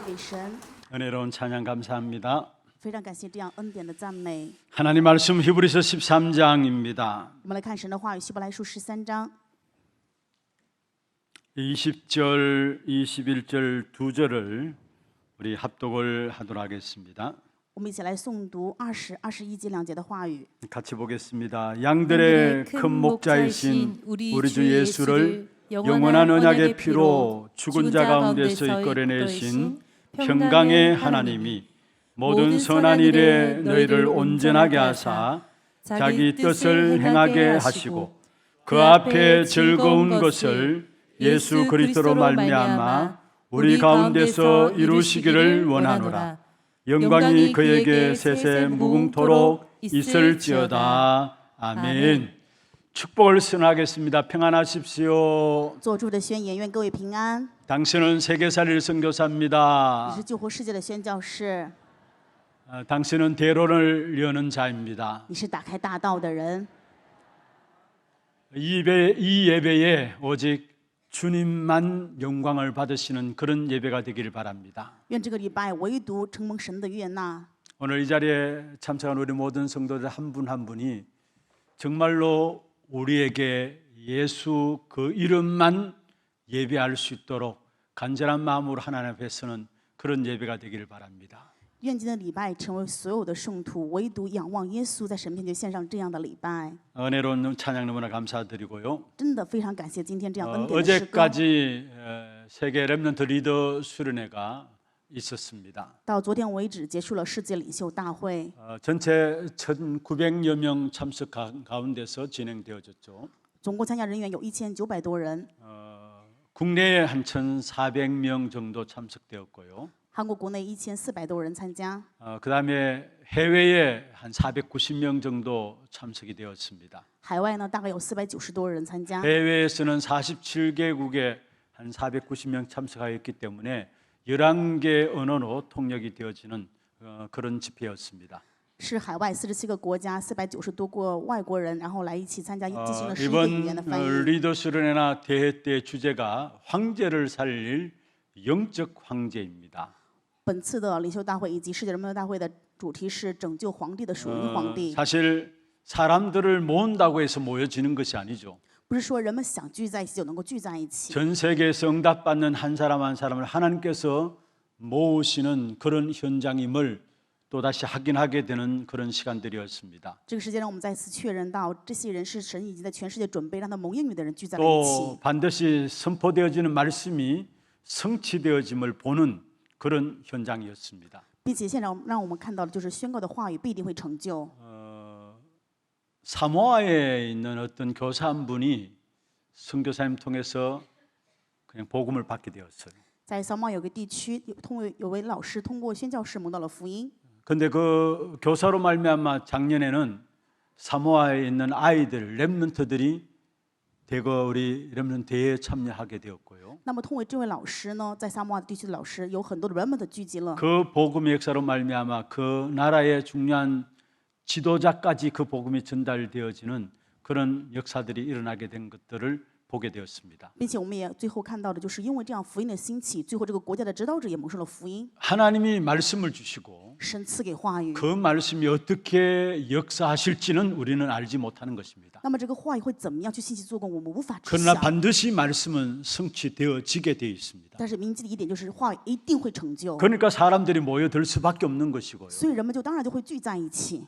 给神。 은혜로운 찬양 감사합니다. 非常感谢这样恩典的赞美。 하나님 말씀 히브리서 13장입니다. 我们来看神的话语，希伯来书13章 20절, 21절 두 절을 우리 합독을 하도록 하겠습니다. 我们一起来诵读20、21节两节的话语。 같이 보겠습니다. 양들의 큰 목자이신 우리 주 예수를 영원한 언약의 피로 죽은 자 가운데서 이끌어내신 평강의 하나님이 모든 선한 일에 너희를 온전하게 하사 자기 뜻을 행하게 하시고 그 앞에 즐거운 것을 예수 그리스도로 말미암아 우리 가운데서 이루시기를 원하노라. 영광이 그에게 세세 무궁토록 있을지어다. 아멘. 축복을 선하겠습니다. 평안하십시오. 做主的宣言，愿各位平安。 당신은 세계살릴 你 선교사입니다. 是救活世界的宣教士， 당신은 대로를 여는 자입니다. 你是打开大道的人。 이 예배에 오직 주님만 영광을 받으시는 그런 예배가 되기를 바랍니다. 愿这个礼拜唯独承蒙神的悦纳。 오늘 이 자리에 참석한 우리 모든 성도들 한 분 한 분이 정말로 우리에게 예수 그 이름만 예배할 수 있도록 간절한 마음으로 하나님 앞에 서는 그런 예배가 되기를 바랍니다. 愿今天的礼拜成为所有的圣徒唯独仰望耶稣，在神面前献上这样的礼拜。 은혜로운 찬양 너무나 감사드리고요. 真的非常感谢今天这样恩典的诗歌。 어제까지 세계 렘넌트 리더 수련회가 있었습니다. 到昨天为止，结束了世界领袖大会， 전체 1,900여 명 참석 가운데서 진행되어졌죠. 总共参加人员有1900多人， 국내에 한 1,400명 정도 참석되었고요. 韩国国内1400多人参加， 그다음에 해외에 한 490명 정도 참석이 되었습니다. 海外呢大概有490多人参加。 해외에서는 47개국에 한 490명 참석하였기 때문에 11개 언어로 통역이 되어지는 그런 집회였습니다. 是海外47个国家490多个外国人，然后来一起参加，进行了11个语 이번 言的翻译。 리더 수련회나 대회 때 주제가 황제를 살릴 영적 황제입니다. 本次的领袖大会以及世界人民大会的主题是拯救皇帝的属灵皇帝， 사실 사람들을 모은다고 해서 모여지는 것이 아니죠. 不是说人们想聚在一起就能够聚在一起。 전 세계에서 응답받는 한 사람 한 사람을 하나님께서 모으시는 그런 현장임을 또다시 확인하게 되는 그런 시간들이었습니다. 这个时间让我们再次确认到，这些人是神已经在全世界准备让他蒙应许的人聚在了一 또 起， 반드시 선포되어지는 말씀이 성취되어짐을 보는 그런 현장이었습니다. 并且现场让我们看到的就是宣告的话语必定会成就。 사모아에 있는 어떤 교사 한 분이 선교사님 통해서 그냥 복음을 받게 되었어요. 在撒马有个地区，有位老师通过宣教士蒙到了福音。 근데 그 교사로 말미암아 작년에는 사모아에 있는 아이들 렘넌트들이 대거 우리 렘넌트 대회에 참여하게 되었고요. 那么通过这位老师呢，在撒马地区的老师有很多的人们的聚集了。 그 복음의 역사로 말미암아 그 나라의 중요한 지도자까지 그 복음이 전달되어지는 그런 역사들이 일어나게 된 것들을 보게 되었습니다. 并且我们也最后看到的就是因为这样福音的兴起，最后这个国家的指导者也蒙受了福音。 하나님이 말씀을 주시고 神赐给话语， 그 말씀이 어떻게 역사하실지는 우리는 알지 못하는 것입니다. 那么这个话语会怎么样去信息做工，我们无法知 그러나 晓。 반드시 말씀은 성취되어지게 되어 있습니다. 但是铭记的一点就是话语一定会成就， 그러니까 사람들이 모여들 수밖에 없는 것이고요. 所以人们就当然就会聚在一起。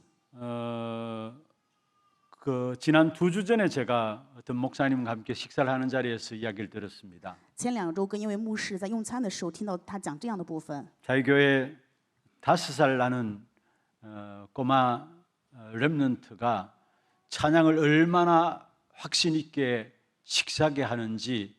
지난 2주 전에 제가 어떤 목사님과 함께 식사를 하는 자리에서 이야기를 들었습니다. 前2周跟一位牧师在用餐的时候，听到他讲这样的部分。 저희 교회 5살 나는 꼬마 렘넌트가 찬양을 얼마나 확신 있게 식사하게 하는지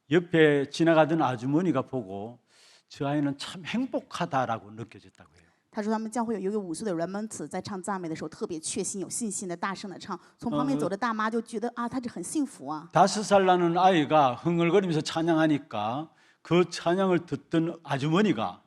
옆에 지나가던 아주머니가 보고 저 아이는 참 행복하다라고 느껴졌다고 해요. 他说他们教会有一个5岁的 Remnant 在唱赞美的时候特别确信、有信心的大声的唱，从旁边走的大妈就觉得啊，他这很幸福啊。 5살 나는 아이가 흥얼거리면서 찬양하니까 그 찬양을 듣던 아주머니가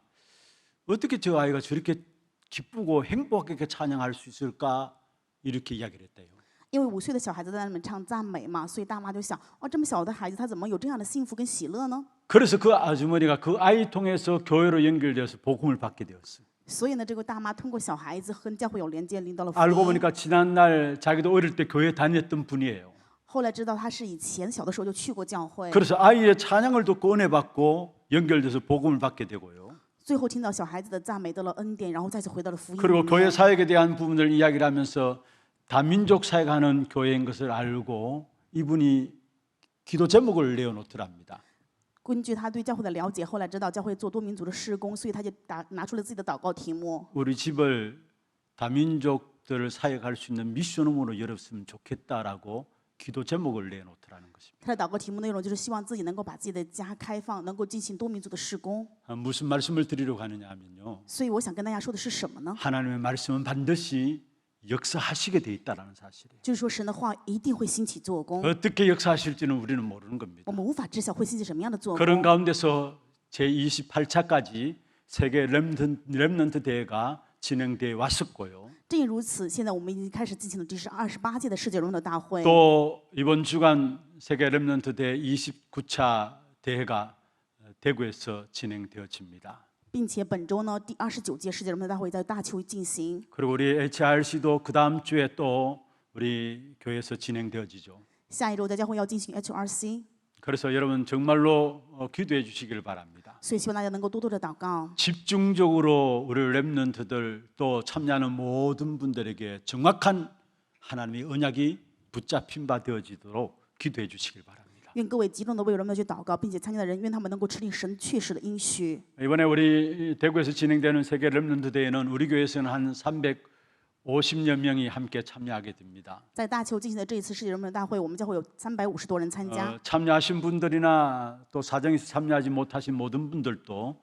어떻게 저 아이가 저렇게 기쁘고 행복하게 찬양할 수 있을까 이렇게 이야기를 했대요. 因为5岁的小孩子在那里面唱赞美嘛，所以大妈就想，哦，这么小的孩子他怎么有这样的幸福跟喜乐呢？ 그래서 그 아주머니가 그 아이 통해서 교회로 연결되어서 복음을 받게 되었어요. 所以呢，这个大妈通过小孩子和教会有连接，领到了福 알고 音。 보니까 지난날 자기도 어릴 때 교회 다녔던 분이에요. 后来知道他是以前小的时候就去过教会， 그래서 아이의 찬양을 듣고 은혜 받고 연결돼서 복음을 받게 되고요. 最后听到小孩子的赞美得了恩典，然后再次回到了福音里 그리고 교회 面。 사역에 대한 부분을 이야기를 하면서 다민족 사역하는 교회인 것을 알고 이분이 기도 제목을 내어놓더랍니다. 根据他对教会的了解，后来知道教会做多民族的施工，所以他就拿出了自己的祷告题目。 우리 집을 다민족들을 사역할 수 있는 미션홈으로 열었으면 좋겠다라고 기도 제목을 내놓더라는 것입니다. 他的祷告题目内容就是希望自己能够把自己的家开放，能够进行多民族的施工。 무슨 말씀을 드리려고 하느냐 하면요. 所以我想跟大家说的是什么呢？ 하나님의 말씀은 반드시 역사하시게 돼 있다라는 사실이에요. 就是说神的话一定会兴起做工， 어떻게 역사하실지는 우리는 모르는 겁니다. 我们无法知晓会兴起什么样的做 그런 工。 가운데서 제28차까지 세계 렘넌트 대회가 진행돼 왔었고요. 正因如此，现在我们已经开始进行了第28届的世界荣耀大会。 또 이번 주간 세계 렘넌트 대회 29차 대회가 대구에서 진행되어집니다. 并且本周呢，第29届世界荣耀大会在大邱进行。 그리고 우리 HRC도 그 다음 주에 또 우리 교회에서 진행되어지죠. 下一周在教会要进行 HRC， 그래서 여러분 정말로 기도해 주시길 바랍니다. 所以希望大家能够多多的祷告， 집중적으로 우리 렘넌트들 또 참여하는 모든 분들에게 정확한 하나님의 언약이 붙잡힌 바 되어지도록 기도해 주시길 바랍니다. 愿各位集中的为人们去祷告，并且参加的人，愿他们能够持定神确实的应许。 이번에 우리 대구에서 진행되는 세계 렘넌트 대회는 우리 교회에서는 한 350여 명이 함께 참여하게 됩니다. 在大邱进行的这一次世界荣耀大会，我们教会有350多人参加。 참여하신 분들이나 또 사정에서 참여하지 못하신 모든 분들도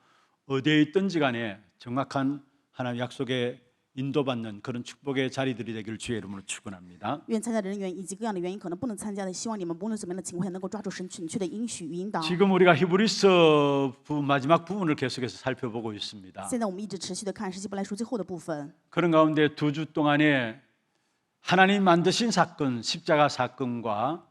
어디에 있든지 간에 정확한 하나님 약속에 인도받는 그런 축복의 자리들이 되기를 주의 이름으로 축원합니다. 愿参加的人员以及各样的原因可能不能参加的，希望你们不论怎么样的情况下，能够抓住神准确的应许与引导。 지금 우리가 히브리서 마지막 부분을 계속해서 살펴보고 있습니다. 现在我们一直持续的看《希伯来书》最后的部分。 그런 가운데 2주 동안에 하나님 만드신 사건, 십자가 사건과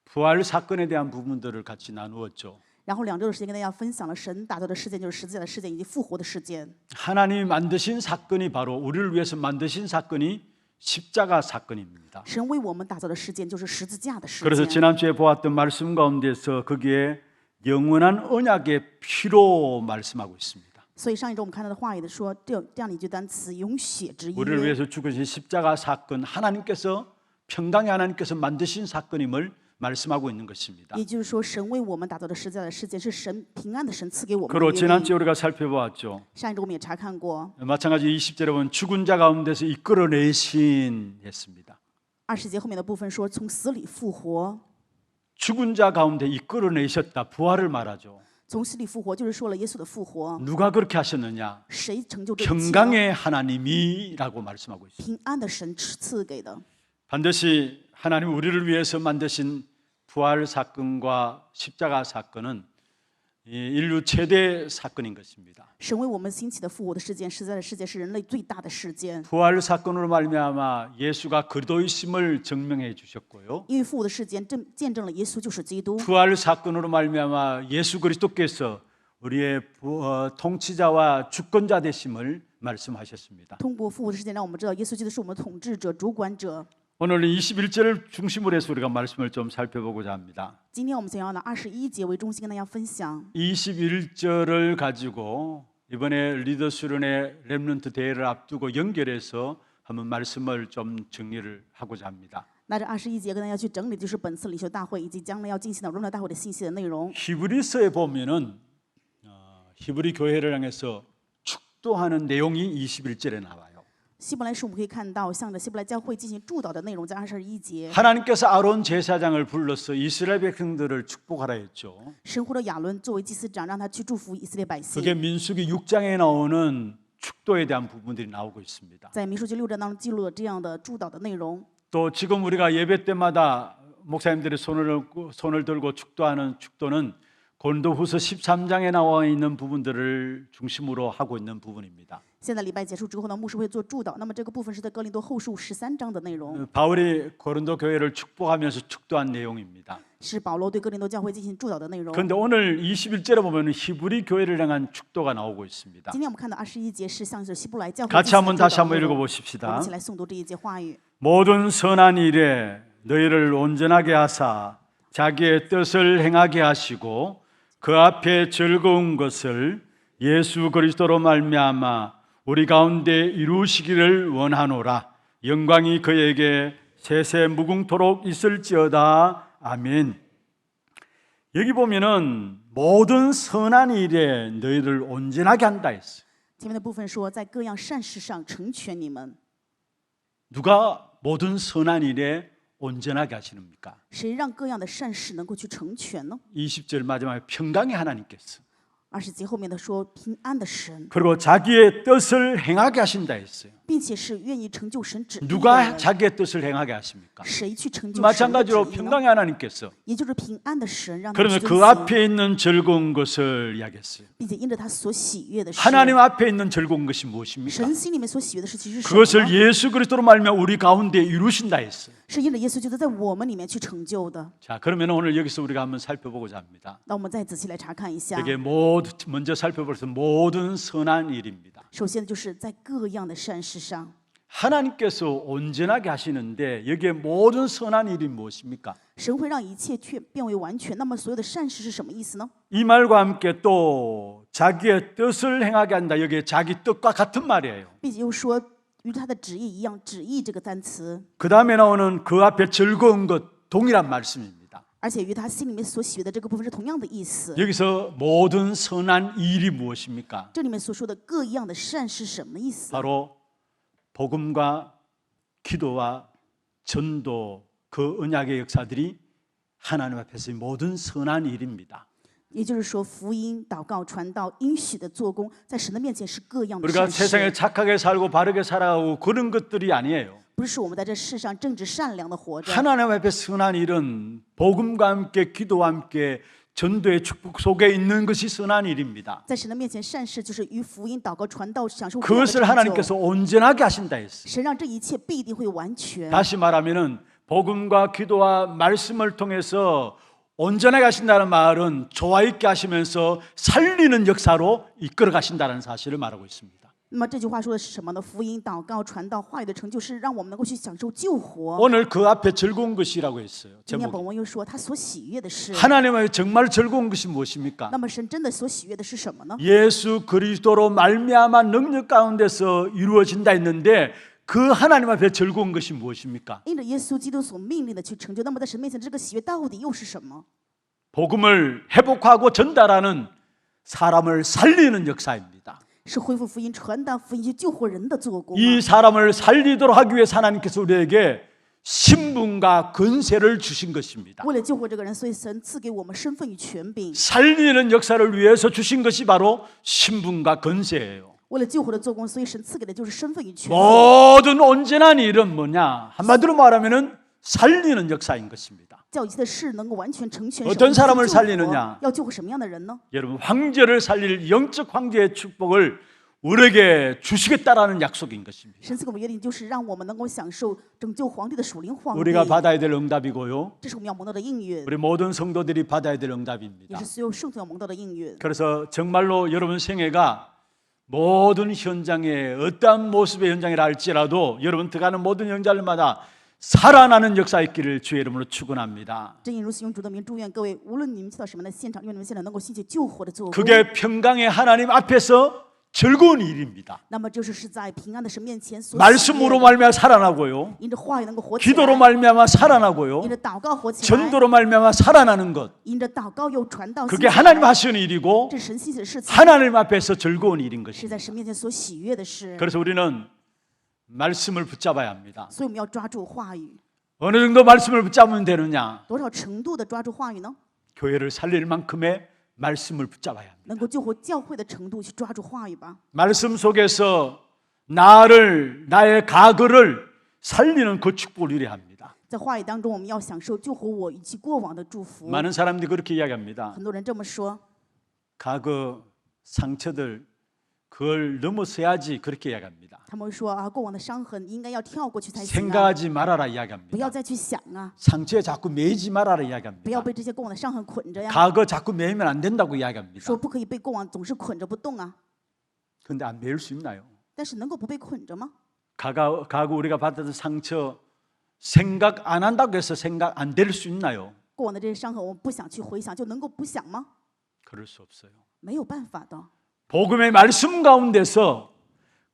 부활 사건에 대한 부분들을 같이 나누었죠. 然后2周的时间跟大家分享了神打造的事件，就是十字架的事件以及复活的事件。 하나님이 만드신 사건이 바로 우리를 위해서 만드신 사건이 십자가 사건입니다. 神为我们打造的事件就是十字架的事 그래서 件。 지난주에 보았던 말씀 가운데서 거기에 영원한 언약의 피로 말씀하고 있습니다. 所以上一周我们看到的话语的说，这样的一句单词“永血之 우리를 约 위해서 죽으신 십자가 사건, 하나님께서 평강의 하나님께서 만드신 사건임을 말씀하고 있는 것입니다. 也就是说，神为我们打造的十字架的事件是神平安的神赐给我们的 그리고 约定。 지난주에 우리가 살펴보았죠. 上一周我们也查看过， 마찬가지 20절에 보면 죽은 자 가운데서 이끌어내신 했습니다. 20节后面的部分说从死里复活， 죽은 자 가운데 이끌어내셨다. 부활을 말하죠. 从死里复活就是说了耶稣的复活。 누가 그렇게 하셨느냐? 谁成就这一切呢？ 평강의 하나님이라고 말씀하고 있습니다. 平安的神赐给的。 반드시 하나님 우리를 위해서 만드신 부활 사건과 십자가 사건은 이 인류 최대 사건인 것입니다. 神为我们兴起的复活的事件，实在的事件是人类最大的事件。 부활 사건으로 말미암아 예수가 그리스도이심을 증명해 주셨고요. 因为复活的事件见证了耶稣就是基督。 부활 사건으로 말미암아 예수 그리스도께서 우리의 통치자와 주권자 되심을 말씀하셨습니다. 通过复活的事件，让我们知道耶稣基督是我们的统治者、主管者。 오늘 21절을 중심으로 해서 우리가 말씀을 좀 살펴보고자 합니다. 今天我们想要拿21节为中心跟大家分享。 21절을 가지고 이번에 리더스론의 렘넌트 대회를 앞두고 연결해서 한번 말씀을 좀 정리를 하고자 합니다. 拿着21节跟大家去整理，就是本次领袖大会以及将来要进行的荣耀大会的信息的内容。 히브리서에 보면은 히브리 교회를 향해서 축도하는 내용이 21절에 나와요. 希伯来书我们可以看到，向着希伯来教会进行祝祷的内容在21节。 하나님께서 아론 제사장을 불러서 이스라엘 백성들을 축복하라 했죠. 神呼召亚伦作为祭司长，让他去祝福以色列百姓。 그게 민수기 6장에 나오는 축도에 대한 부분들이 나오고 있습니다. 在民数记6章当中记录了这样的祝祷的内容。 또 지금 우리가 예배 때마다 목사님들이 손을 들고 축도하는 축도는 고린도후서 13장에 나와 있는 부분들을 중심으로 하고 있는 부분입니다. 现在礼拜结束之后呢，牧师会做祝祷。那么这个部分是在哥林多后书13章的内容， 바울이 고린도 교회를 축복하면서 축도한 내용입니다. 是保罗对哥林多教会进行祝祷的内容。 그런데 오늘 21절에 보면 히브리 교회를 향한 축도가 나오고 있습니다. 今天我们看到21节是向着希伯来教会 같이 进行 한번 祝 다시 祷 한번 的内容。 我 읽어보십시다. 们一起来诵读这一节话语。 모든 선한 일에 너희를 온전하게 하사 자기의 뜻을 행하게 하시고 그 앞에 즐거운 것을 예수 그리스도로 말미암아 우리 가운데 이루시기를 원하노라. 영광이 그에게 세세 무궁토록 있을지어다. 아멘. 여기 보면은 모든 선한 일에 너희를 온전하게 한다 했어요. 前面的部分说，在各样善事上成全你们。 누가 모든 선한 일에 온전하게 하시는입니까? 谁让各样的善事能够去成全呢？ 20절 마지막에 평강의 하나님께서 20节后面的说，平安的神， 그리고 자기의 뜻을 행하게 하신다 했어요. 并且是愿意成就神旨意的 누가 人。 자기의 뜻을 행하게 하십니까? 谁去成就神的旨 마찬가지로 意呢？ 평강의 하나님께서 也就是平安的神，让他 그러면 去 그 遵行， 앞에 있는 즐거운 것을 이야기했어요. 并且因着他所喜悦的事。 하나님 앞에 있는 즐거운 것이 무엇입니까? 神心里面所喜悦的事情是什么 그것을 呢？ 예수 그리스도로 말미암아 우리 가운데 이루신다 했어요. 是因着耶稣就是在我们里面去成就的。 자, 그러면 오늘 여기서 우리가 한번 살펴보고자 합니다. 那我们再仔细来查看一下。 이게 먼저 살펴볼 것은 모든 선한 일입니다. 首先就是在各样的善事上， 하나님께서 온전하게 하시는데 여기에 모든 선한 일이 무엇입니까? 神会让一切却变为完全。那么所有的善事是什么意思呢？ 이 말과 함께 또 자기의 뜻을 행하게 한다. 여기에 자기 뜻과 같은 말이에요. 并且又说与他的旨意一样，旨意这个单词， 그 다음에 나오는 그 앞에 즐거운 것 동일한 말씀입니다. 而且与他心里面所喜悦的这个部分是同样的意思。 여기서 모든 선한 일이 무엇입니까? 这里面所说的各样的善是什么意思？ 바로 복음과 기도와 전도 그 언약의 역사들이 하나님 앞에서의 모든 선한 일입니다. 也就是说，福音、祷告、传道、应许的做工，在神的面前是各样的 우리가 善 세상에 事， 착하게 살고 바르게 살아가고 그런 것들이 아니에요. 不是我们在这世上正直善良的活着。 하나님 앞에 선한 일은 복음과 함께 기도와 함께 전도의 축복 속에 있는 것이 선한 일입니다. 在神的面前，善事就是与福音、祷告、传道享受各样的 그것을 成 하나님께서 就。 온전하게 하신다 했어요. 神让这一切必定会完全。 다시 말하면은 복음과 기도와 말씀을 통해서 온전하게 하신다는 말은 조화 있게 하시면서 살리는 역사로 이끌어 가신다는 사실을 말하고 있습니다. 那么这句话说的是什么呢？福音、祷告、传道、话语的成就，是让我们能够去享受救活。 오늘 그 앞에 즐거운 것이라고 했어요. 今天 제목이. 本文又说他所喜悦的是， 하나님의 정말 즐거운 것이 무엇입니까? 那么神真的所喜悦的是什么呢？ 예수 그리스도로 말미암아 능력 가운데서 이루어진다 했는데 그 하나님 앞에 즐거운 것이 무엇입니까? 因着耶稣基督所命令的去成就，那么在神面前这个喜悦到底又是什么？ 복음을 회복하고 전달하는 사람을 살리는 역사입니다. 是恢复福音、传达福音、去救活人的做工啊。 이 사람을 살리도록 하기 위해서 하나님께서 우리에게 신분과 권세를 주신 것입니다. 为了救活这个人，所以神赐给我们身份与权柄。 살리는 역사를 위해서 주신 것이 바로 신분과 권세예요. 为了救活的做工，所以神赐给的就是身份与权柄。 모든 온전한 일은 뭐냐? 한마디로 말하면은 살리는 역사인 것입니다. 叫一切的事能够完全成全。 어떤 사람을 救活 살리느냐? 要救活什么样的人呢？ 여러분 황제를 살릴 영적 황제의 축복을 우리에게 주시겠다라는 약속인 것입니다. 神赐给我们约定，就是让我们能够享受拯救皇帝的属灵皇帝。 우리가 받아야 될 응답이고요. 这是我们要蒙到的应允， 우리 모든 성도들이 받아야 될 也 응답입니다. 是所有圣徒要蒙到的应允。 그래서 정말로 여러분 생애가 모든 현장에 어떠한 모습의 현장이라 할지라도 여러분 들어가는 모든 현장마다 살아나는 역사 있기를 주의 이름으로 축원합니다. 正因如此，用主的名祝愿各位，无论你们去到什么样的现场，愿你们现在能够兴起救活的做工。 그게 평강의 하나님 앞에서 즐거운 일입니다. 那么就是在平安的神面前所喜悦的 말씀으로 말미암아 살아나고요. 因着话语能够活起来， 기도로 말미암아 살아나고요. 因着祷告活起来， 전도로 말미암아 살아나는 것. 因着祷告又传道。 그게 하나님 하시는 일이고 这是神兴起的事情， 하나님 앞에서 즐거운 일인 是 것입니다. 在神面前所喜悦的事。 그래서 우리는 말씀을 붙잡아야 합니다. 所以我们要抓住话语， 어느 정도 말씀을 붙잡으면 되느냐? 多少程度的抓住话语呢？ 교회를 살릴 만큼의 말씀을 붙잡아야 합니다. 能够救活教会的程度去抓住话语吧。 말씀 속에서 나의 과거를 살리는 그 축복을 누려야 합니다. 在话语当中，我们要享受救活我以及过往的祝福。 많은 사람들이 그렇게 이야기합니다. 很多人这么说， 과거 상처들 그걸 넘어서야지 그렇게 이야기합니다. 他们会说啊，过往的伤痕应该要跳过去才行啊， 생각하지 말아라 不要 이야기합니다. 再去想啊， 상처에 자꾸 매이지 말아라 不要 이야기합니다. 被这些过往的伤痕捆着呀， 과거 자꾸 매이면 안 된다고 이야기합니다. 说不可以被过往总是捆着不动啊。 그런데 안 매일 수 있나요? 但是能够不被捆着吗？ 과거 우리가 받았던 상처 생각 안 한다고 해서 생각 안 될 수 있나요? 过往的这些伤痕，我们不想去回想，就能够不想吗？ 그럴 수 없어요. 没有办法的。 복음의 말씀 가운데서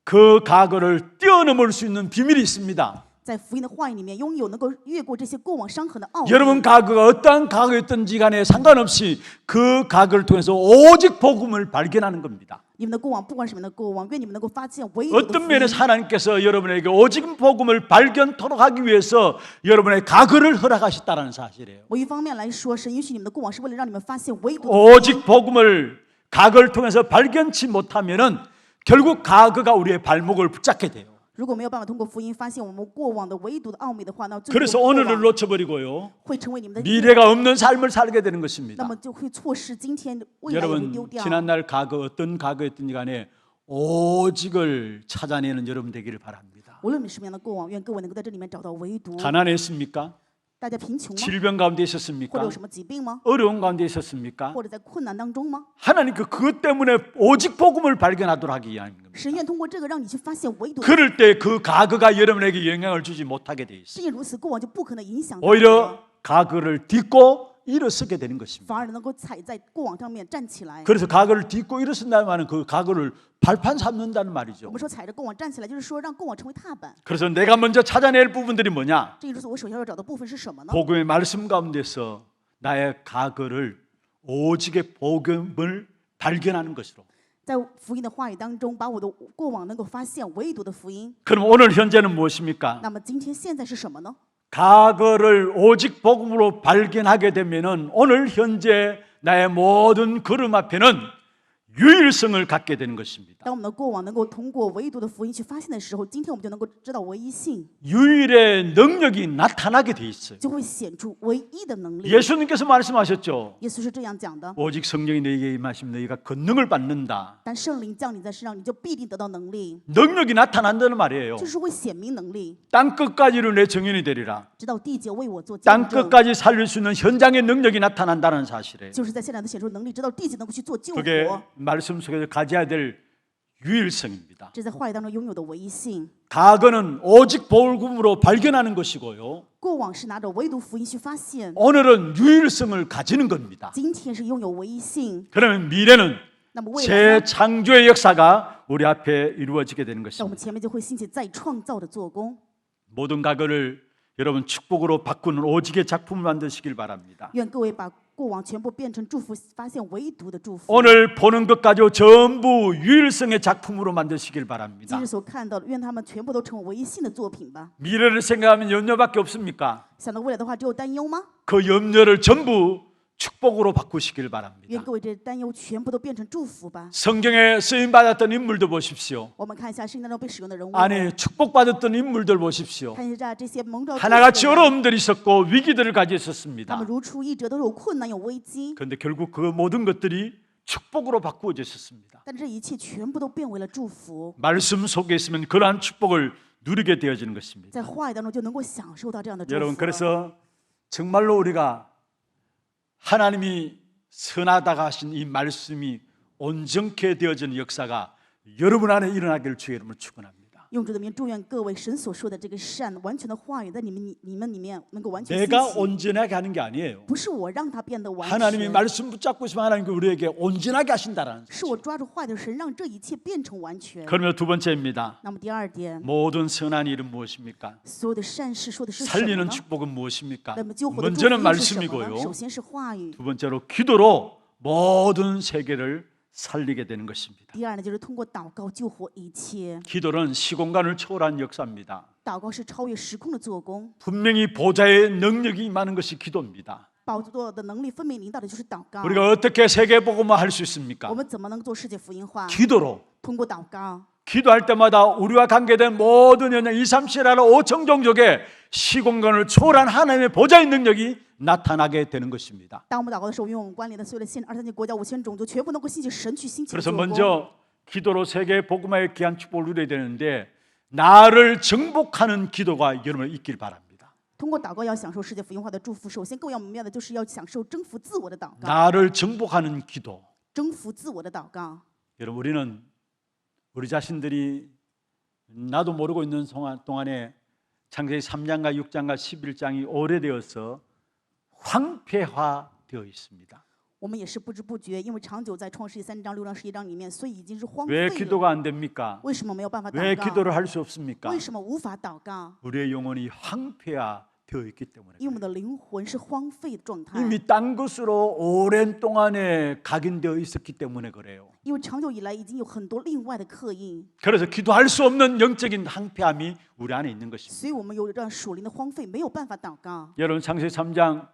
그 과거를 뛰어넘을 수 있는 비밀이 있습니다. 在福音的话语里面，拥有能够越过这些过往伤痕的奥秘。 여러분 과거가 어떠한 과거였든지 간에 상관없이 그 과거를 통해서 오직 복음을 발견하는 겁니다. 你们的过往，不管什么样的过往，愿你们能够发现唯一的福 어떤 音。 면에서 하나님께서 여러분에게 오직 복음을 발견토록 하기 위해서 여러분의 과거를 허락하셨다는 사실이에요. 某一方面来说，神允许你们的过往，是为了让你们发现唯独的福音。 오직 복음을 과거를 통해서 발견치 못하면은 결국 과거가 우리의 발목을 붙잡게 돼요. 如果没有办法通过福音发现我们过往的唯独的奥秘的话，那最 그래서 后 오늘을 놓쳐버리고요. 会成为你们的 미래가 없는 삶을 살게 되는 那 것입니다. 么就会错失今天未来也会 여러분 丢掉。 지난날 과거 어떤 과거였든지 간에 오직을 찾아내는 여러분 되기를 바랍니다. 无论你什么样的过往，愿各位能够在这里面找到唯独。 가난했습니까? 大家贫穷吗？ 질병 가운데 或者 있었습니까? 有什么疾病吗？ 어려운 가운데 있었습니까? 或者在困难当中吗？ 하나님께 그것 때문에 오직 복음을 발견하도록 하기 위함입니다. 神愿通过这个让你去发现唯独的。 그럴 때 그 과거가 여러분에게 영향을 주지 못하게 돼 있어요. 正因如此，过往就不可能影响到你， 오히려 과거를 딛고 일어서게 되는 것입니다. 反而能够踩在过往上面站起来。 그래서 과거를 딛고 일어선다는 말은 그 과거를 발판 삼는다는 我 말이죠. 们说踩着过往站起来，就是说让过往成为踏板。 그래서 내가 먼저 찾아낼 부분들이 뭐냐? 正因如此，我首先要找的部分是什么呢？ 복음의 말씀 가운데서 나의 과거를 오직의 복음을 발견하는 것으로. 在福音的话语当中，把我的过往能够发现唯独的福音。 그럼 오늘 현재는 무엇입니까? 那么今天现在是什么呢？ 과거를 오직 복음으로 발견하게 되면은 오늘 현재 나의 모든 걸음 앞에는 유일성을 갖게 되는 것입니다. 当我们的过往能够通过唯独的福音去发现的时候，今天我们就能够知道唯一性， 유일의 능력이 나타나게 돼 있어요. 就会显出唯一的能力。 예수님께서 말씀하셨죠. 耶稣是这样讲的： 오직 성령이 너희에게 임하시면 너희가 권능을 받는다. 当圣灵降临在身上，你就必定得到能力， 능력이 나타난다는 말이에요. 就是会显明能力， 땅 끝까지로 내 증인이 되리라. 直到地界为我做见 땅 证。 끝까지 살릴 수 있는 현장의 능력이 나타난다는 사실이에요. 就是在现在能显出能力，直到地界能够去做救 그게 活。 말씀 속에서 가져야 될 유일성입니다. 这在话语当中拥有的唯一性。 과거는 오직 복음으로 발견하는 것이고요. 过往是拿着唯独福音去发现， 오늘은 유일성을 가지는 겁니다. 今天是拥有唯一性。 그러면 미래는 那么未来呢？ 재창조의 역사가 우리 앞에 이루어지게 되는 在我们 것입니다. 前面就会兴起再创造的做工。 모든 과거를 여러분 축복으로 바꾸는 오직의 작품을 만드시길 바랍니다. 愿各位把过往全部变成祝福，发现唯独的祝福。 오늘 보는 것까지 전부 유일성의 작품으로 만드시길 今 바랍니다. 日所看到的，愿他们全部都成为唯一性的作品吧。 미래를 생각하면 염려밖에 없습니까? 想到未来的话，只有担忧吗？ 그 염려를 전부 축복으로 바꾸시길 愿 바랍니다. 各位这担忧全部都变成祝福吧。 성경에 쓰임 받았던 인물도 보십시오. 我们看一下圣经当中被使用的人物， 아니 축복받았던 인물들 보십시오. 看一下这些蒙召 하나같이 的人， 어려움들이 있었고 위기들을 他 가졌었습니다. 们如出一辙，都是有困难、有危机， 그런데 결국 그 모든 것들이 축복으로 바꾸어졌습니다. 但这一切全部都变为了祝福。 말씀 속에 있으면 그러한 축복을 누리게 되어지는 것입니다. 在话语当中就能够享受到这样的祝福 여러분 了。 그래서 정말로 우리가 하나님이 선하다가 하신 이 말씀이 온전케 되어지는 역사가 여러분 안에 일어나기를 주의 이름으로 축원합니다. 用主的名祝愿各位神所说的这个善完全的话语在你们里面能够完全兴 내가 起。 온전하게 하는 게 아니에요. 不是我让它变得完 하나님이 全， 말씀 붙잡고 있으면 하나님께 우리에게 온전하게 하신다라는 是我抓住话语的神让这一切变成完全。 그러면 두 번째입니다. 那么第二点， 모든 선한 일은 무엇입니까? 所有的善事说的是什么 살리는 呢？ 축복은 무엇입니까? 那么救活的祝福 먼저는 又是什么呢？ 말씀이고요. 首先是话语， 두 번째로 기도로 모든 세계를 살리게 되는 것입니다. 第二呢就是通过祷告救活一切。 기도는 시공간을 초월한 역사입니다. 祷告是超越时空的做工， 분명히 보좌의 능력이 임하는 것이 기도입니다. 宝座的能力分明领导的就是祷告。 우리가 어떻게 세계 복음화 할 수 있습니까? 我们怎么能做世界福音化？ 기도로 通过祷告， 기도할 때마다 우리와 관계된 모든 연령 2, 3, 7, 8, 5청 종족의 시공간을 초월한 하나님의 보좌의 능력이 나타나게 되는 것입니다. 当我们祷告的时候，因为我们关联的所有的2、3级国家、5千种族，全部能够兴起神去兴起的 그래서 做工。 먼저 기도로 세계 복음화의 귀한 축복을 누려야 되는데 나를 정복하는 기도가 여러분 있길 바랍니다. 通过祷告要享受世界福音化的祝福，首先各位要明白的就是要享受征服自我的祷告， 나를 정복하는 기도. 征服自我的祷告。 여러분 우리는 우리 자신들이 나도 모르고 있는 동안에 창세기 3장과 6장과 11장이 오래되어서 황폐화되어 있습니다. 我们也是不知不觉，因为长久在创世纪3章、6章、11章里面，所以已经是荒 왜 废了。 기도가 안 됩니까? 为什么没有办法 왜 祷告？ 기도를 할 수 없습니까? 为什么无法祷告？ 우리의 영혼이 황폐화되어 있기 때문에 因为我们的灵魂是荒废的状态， 이미 딴 것으로 오랜 동안에 각인되어 있었기 때문에 그래요. 因为长久以来已经有很多另外的刻印， 그래서 기도할 수 없는 영적인 황폐함이 우리 안에 있는 것입니다. 所以我们有让属灵的荒废，没有办法祷告。 여러분 창세기 3장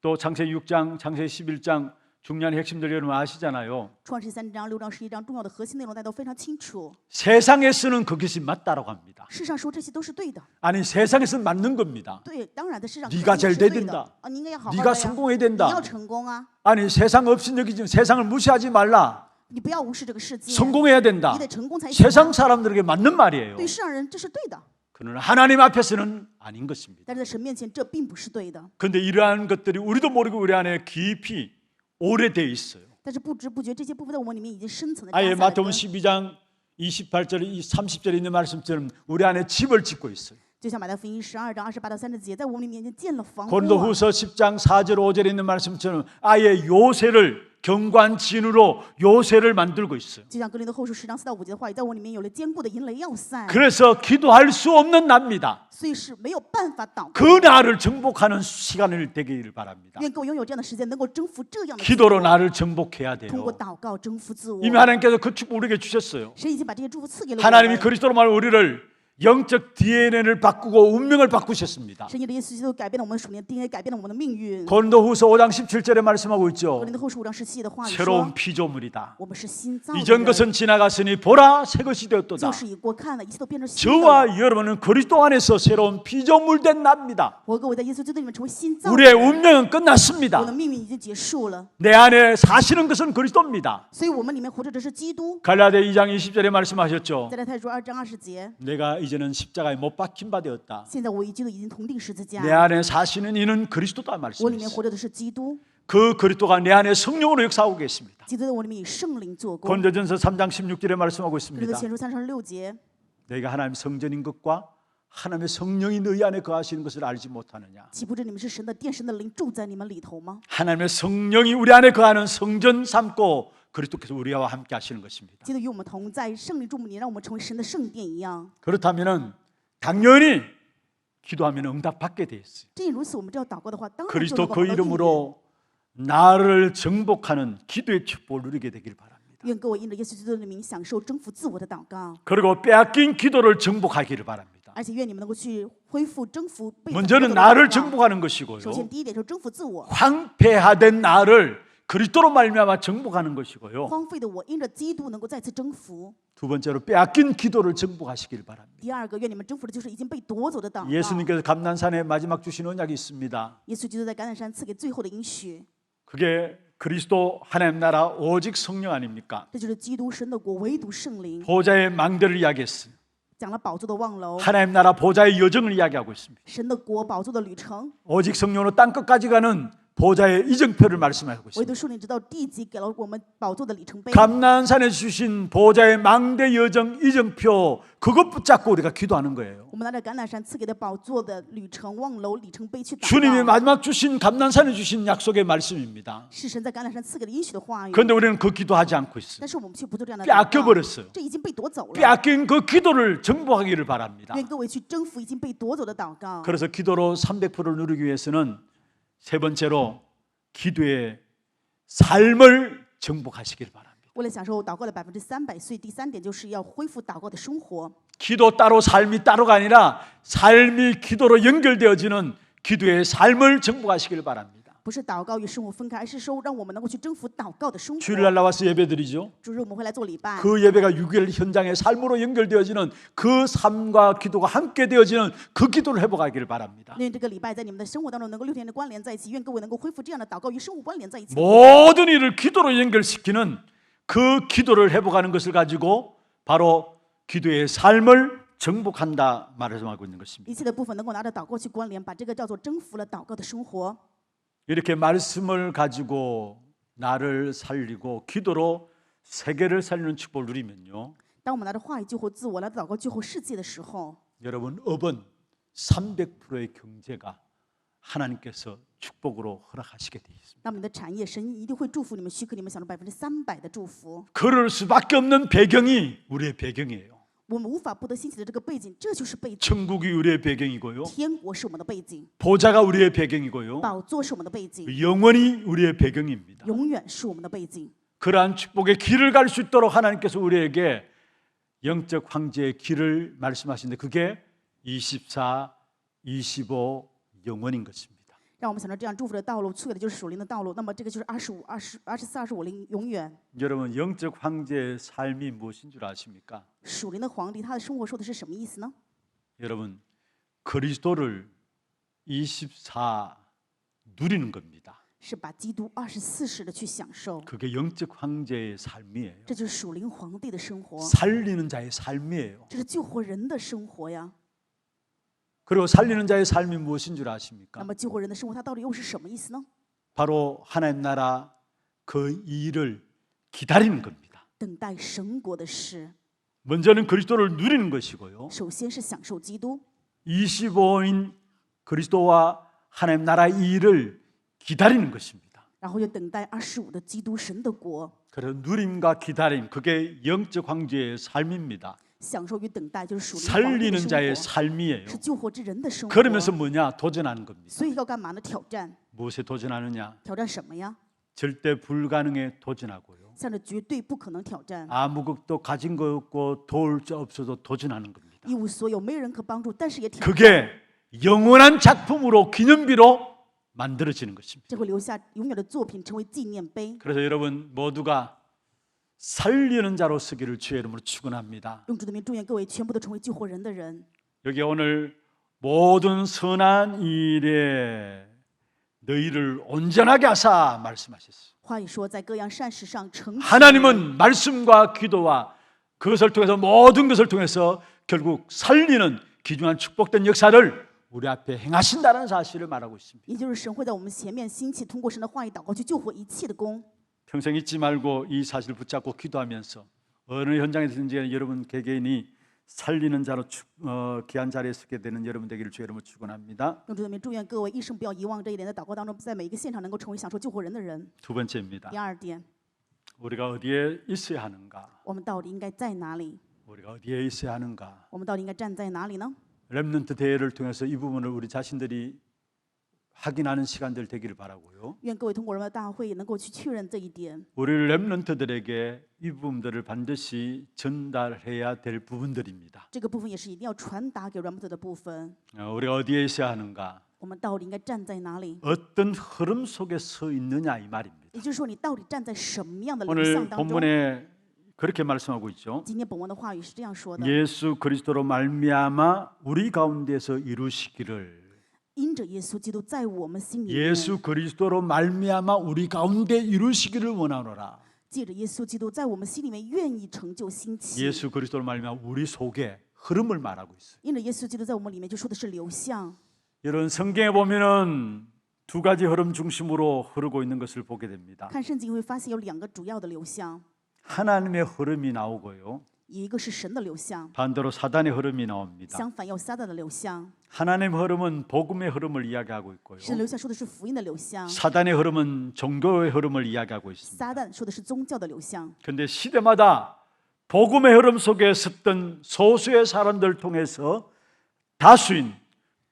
또 창세기 6장, 창세기 11장 중요한 핵심들 여러분 아시잖아요. 创世3章、6章、11章重要的核心内容大家都非常清楚。 세상에서는 그것이 맞다라고 합니다. 世上说这些都是对的， 아니 세상에서는 맞는 겁니다. 对，当然在世上 네가 肯定 잘 是 돼야 对的 된다. 啊，你应该要好好 네가 的呀， 성공해야 你要 된다. 成功啊， 아니 세상 없인 여기지 세상을 무시하지 말라. 你不要无视这个世界， 성공해야 된다. 你得成功才行。 세상 사람들에게 맞는 말이에요. 对世上人这是对的， 그러나 하나님 앞에서는 아닌 것입니다. 但是在神面前这并不是对的。 그런데 이러한 것들이 우리도 모르고 우리 안에 깊이 오래되어 있어요. 但是不知不觉这些部分在我们里面已经深层的 아예 扎下来 마태복음 12장 28절, 30절에 있는 말씀처럼 우리 안에 집을 짓고 있어요. 就像马太福音12章28到30节，在我们里面已经建了房屋啊。 고린도후서 10장 4절 5절에 있는 말씀처럼 아예 요새를 경관진으로 요새를 만들고 있어요. 就像格林的后书10章4到5节的话语，在我里面有了坚固的营垒要塞， 그래서 기도할 수 없는 납니다. 所以是没有办法祷告。 그 나를 정복하는 시간을 되기를 바랍니다. 愿各位拥有这样的时间，能够征服这样的自 기도로 我， 나를 정복해야 通过 돼요. 祷告征服自我。 이미 하나님께서 그 축복 우리에게 주셨어요. 神已经把这些祝福赐给了我 하나님이 们。 그리스도로 말 우리를 영적 DNA를 바꾸고 운명을 바꾸셨습니다. 神因着耶稣基督改变了我们的属灵 DNA， 改变了我们的命运。 고린도후서 5장 17절에 말씀하고 格 있죠. 林的后书5章17节的话语 새로운 说， 피조물이다. 我们是新造的 이전 人， 것은 지나갔으니 보라 새 것이 되었도다. 旧事已过，看了一切都变成新的。 저와 여러분은 그리스도 안에서 새로운 피조물 된 납니다. 我和各位在耶稣基督里面成为新造的 우리의 人， 운명은 我 끝났습니다. 的命运已经结束了。 내 안에 사시는 것은 그리스도입니다. 所以我们里面活着的是基督。 갈라디아 2장 20절에 말씀하셨죠. 在太书2章20节， 내가 이제는 십자가에 못 박힌 바 되었다. 现在我与基督已经同定十字架， 내 안에 사시는 이는 그리스도다 我里面 말씀했어요. 活着的是基督， 그 그리스도가 내 안에 성령으로 역사하고 계십니다. 基督在我里面以圣灵做工。 고린도전서 3장 16절에 말씀하고 格林 있습니다. 的前书3章6节， 내가 하나님 성전인 것과 하나님의 성령이 너희 안에 거하시는 것을 알지 못하느냐. 岂不知你们是神的殿，神的灵住在你们里头吗？ 하나님의 성령이 우리 안에 거하는 성전 삼고 그리스도께서 우리와 함께 하시는 것입니다. 基督与我们同在，圣灵注目你，让我们成为神的圣殿一样。 그렇다면은 당연히 기도하면 응답받게 돼 있어요. 正因如此，我们只要祷告的话，当然就 그리스도 能够 그 得到应允。 이름으로 나를 정복하는 기도의 축복을 누리게 되길 바랍니다. 愿各位因着耶稣基督的名，享受征服自我的祷告， 그리고 빼앗긴 기도를 정복하기를 바랍니다. 而且愿你们能够去恢复、征服被夺 먼저는 走的 나를 祷告。 정복하는 것이고요. 首先第一点就是征服自我， 황폐화된 나를 그리스도로 말미암아 정복하는 것이고요. 荒废的我因着基督能够再次征服。 두 번째로 빼앗긴 기도를 정복하시길 바랍니다. 第二个，愿你们征服的就是已经被夺走的祷告。 예수님께서 감난산에 마지막 주신 언약이 있습니다. 耶稣基督在橄榄山赐给最后的应许， 그게 그리스도 하나님 나라 오직 성령 아닙니까? 这就是基督神的国，唯独圣灵。 보좌의 망대를 이야기했어요. 讲了宝座的望楼， 하나님 나라 보좌의 여정을 이야기하고 있습니다. 神的国宝座的旅程， 오직 성령으로 땅 끝까지 가는 보좌의 이정표를 말씀하고 唯 있습니다. 独圣灵直到地极，给了我们宝座的里程碑。 감난산에 주신 보좌의 망대 여정 이정표 그것 붙잡고 우리가 기도하는 거예요. 我们拿着橄榄山赐给的宝座的旅程望楼里程碑去祷 주님이 告， 마지막 주신 감난산에 주신 약속의 말씀입니다. 是神在橄榄山赐给的应许的话语。 그런데 우리는 그 기도하지 않고 있어요. 但是我们却不做这样的祷告， 빼앗겨버렸어요. 这已经被夺走了。 빼앗긴 그 기도를 정복하기를 바랍니다. 愿各位去征服已经被夺走的祷告。 그래서 기도로 300%를 누리기 위해서는 세 번째로 기도의 삶을 정복하시길 바랍니다. 为了享受祷告的300%，所以第三点就是要恢复祷告的生活。 기도 따로 삶이 따로가 아니라 삶이 기도로 연결되어지는 기도의 삶을 정복하시길 바랍니다. 不是祷告与生活分开，而是说让我们能够去征服祷告的生活。 주일날 나와서 예배드리죠. 主日我们会来做礼拜， 그 예배가 6일 현장의 삶으로 연결되어지는 그 삶과 기도가 함께 되어지는 그 기도를 회복하기를 바랍니다. 愿这个礼拜在你们的生活当中能够6天的关联在一起，愿各位能够恢复这样的祷告与生活关联在一起。 모든 일을 기도로 연결시키는 그 기도를 회복하는 것을 가지고 바로 기도의 삶을 정복한다 말씀하고 있는 것입니다. 一切的部分能够拿着祷告去关联，把这个叫做征服了祷告的生活。 이렇게 말씀을 가지고 나를 살리고 기도로 세계를 살리는 축복을 누리면요. 当我们拿着话语救活自我，来祷告救活世界的时候， 여러분 업은 300%의 경제가 하나님께서 축복으로 허락하시게 되어 있습니다. 那么你的产业，神一定会祝福你们，许可你们享受300%的祝福。 그럴 수밖에 없는 배경이 우리의 배경이에요. 我们无法不得兴起的这个背景，这就是背景。 천국이 우리의 배경이고요. 天国是我们的背景， 보좌가 우리의 배경이고요. 宝座是我们的背景， 영원히 우리의 배경입니다. 永远是我们的背景。 그러한 축복의 길을 갈 수 있도록 하나님께서 우리에게 영적 황제의 길을 말씀하시는데 그게 24, 25 영원인 것입니다. 让我们想到这样祝福的道路，赐给的就是属灵的道路。那么这个就是25、24、25灵永远。 여러분 영적 황제의 삶이 무엇인 줄 아십니까? 属灵的皇帝他的生活说的是什么意思呢？ 여러분 그리스도를 24 누리는 겁니다. 是把基督24时的去享受， 그게 영적 황제의 삶이에요. 这就是属灵皇帝的生活， 살리는 자의 삶이에요. 这是救活人的生活呀。 그리고 살리는 자의 삶이 무엇인 줄 那 아십니까? 么救活人的生活，它到底又是什么意思呢？ 바로 하나님 나라 그 일을 기다리는 겁니다. 等待神国的事， 먼저는 그리스도를 누리는 것이고요. 首先是享受基督， 25인 그리스도와 하나님 나라 일을 기다리는 것입니다. 然后又等待25的基督神的国。 그래서 누림과 기다림 그게 영적 황제의 삶입니다. 享受与等待就是属灵皇帝的 살리는 生 자의 活， 삶이에요. 是救活之人的生活。 그러면서 뭐냐? 도전하는 겁니다. 所以要干嘛呢？挑战， 무엇에 도전하느냐? 挑战什么呀？ 절대 불가능에 도전하고요. 向着绝对不可能挑战， 아무것도 가진 거 없고 도울 자 없어도 도전하는 겁니다. 一无所有，没有人可帮助，但是也挑战， 그게 영원한 작품으로 기념비로 만들어지는 것입니다. 这会留下永远的作品，成为纪念碑。 그래서 여러분 모두가 살리는 자로 서기를 주의 이름으로 축원합니다. 用主的名祝愿各位全部都成为救活人的人。 여기 오늘 모든 선한 일에 너희를 온전하게 하사 말씀하셨어요. 话语说，在各样善事上成全。 하나님은 말씀과 기도와 그것을 통해서 모든 것을 통해서 결국 살리는 귀중한 축복된 역사를 우리 앞에 행하신다는 사실을 말하고 있습니다. 也就是神会在我们前面兴起，通过神的话语祷告去救活一切的功。 평생 잊지 말고 이 사실을 붙잡고 기도하면서 어느 현장에서든지 여러분 개개인이 살리는 자로 귀한 자리에 서게 되는 여러분 되기를 주의 이름으로 축원합니다. 用主的名祝愿各位一生不要遗忘这一点，在祷告当中，在每一个现场能够成为享受救活人的人。 두 번째입니다. 第二点， 우리가 어디에 있어야 하는가? 我们到底应该在哪里？ 우리가 어디에 있어야 하는가? 我们到底应该站在哪里呢？ 렘넌트 대회를 통해서 이 부분을 우리 자신들이 확인하는 시간들 되기를 바라고요. 愿各位通过人们的大会也能够去确认这一点。 우리 렘넌트들에게 이 부분들을 반드시 전달해야 될 부분들입니다. 这个部分也是一定要传达给 Remnant 的部分。 우리가 어디에 있어야 하는가? 我们到底应该站在哪里？ 어떤 흐름 속에 서 있느냐 이 말입니다. 也就是说，你到底站在什么样的流 오늘 向当中？ 본문에 그렇게 말씀하고 있죠. 今天本文的话语是这样说的： 예수 그리스도로 말미암아 우리 가운데서 이루시기를. 因着耶稣基督在我们心里面， 예수 그리스도로 말미암아 우리 가운데 이루시기를 원하노라. 借着耶稣基督在我们心里面愿意成就兴起。 예수 그리스도로 말미암아 우리 속에 흐름을 말하고 있어요. 因着耶稣基督在我们里面，就说的是流向。 여러분 성경에 보면은 두 가지 흐름 중심으로 흐르고 있는 것을 보게 됩니다. 看圣经会发现有两个主要的流向， 하나님의 흐름이 나오고요. 一个是神的流向， 반대로 사단의 흐름이 나옵니다. 相反有撒旦的流向。 하나님의 흐름은 복음의 흐름을 이야기하고 있고요. 神的流向说的是福音的流向， 사단의 흐름은 종교의 흐름을 이야기하고 있습니다. 撒旦说的是宗教的流向。 그런데 시대마다 복음의 흐름 속에 섰던 소수의 사람들을 통해서 다수인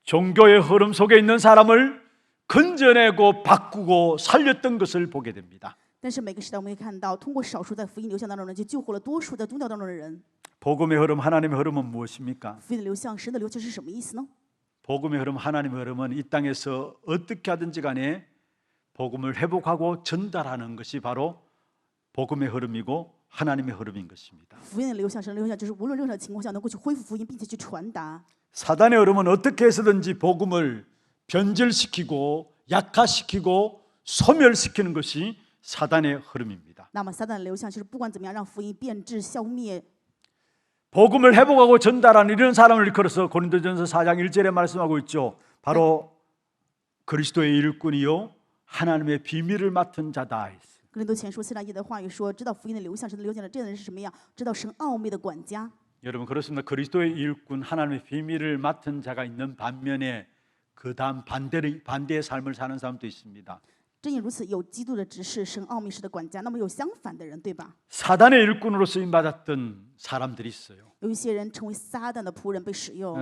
종교의 흐름 속에 있는 사람을 건져내고 바꾸고 살렸던 것을 보게 됩니다. 但是每个时代我们会看到，通过少数在福音流向当中的人，就救活了多数在宗教当中的人。 복음의 흐름, 하나님의 흐름은 무엇입니까? 福音的流向，神的流向是什么意思呢？ 복음의 흐름, 하나님의 흐름은 이 땅에서 어떻게 하든지 간에 복음을 회복하고 전달하는 것이 바로 복음의 흐름이고 하나님의 흐름인 것입니다. 福音的流向，神的流向就是无论任何情况下能够去恢复福音，并且去传达。 사단의 흐름은 어떻게 해서든지 복음을 변절시키고 약화시키고 소멸시키는 것이 사단의 흐름입니다. 那么撒旦的流向就是不管怎么样让福音变质、消灭。 복음을 회복하고 전달하는 이런 사람을 일컬어서 고린도전서 4장 1절에 말씀하고 있죠. 바로 그리스도의 일꾼이요 하나님의 비밀을 맡은 자다. 哥林多前书7章1的话语说，知道福音的流向，神的流向的这样的人是什么样？知道神奥秘的管家。 여러분 그렇습니다. 그리스도의 일꾼 하나님의 비밀을 맡은 자가 있는 반면에 그 다음 반대의 삶을 사는 사람도 있습니다. 正因如此，有基督的执事，神奥秘式的管家，那么有相反的人，对吧？ 사단의 일꾼으로 쓰임 받았던 사람들이 있어요. 有一些人成为撒旦的仆人被使用。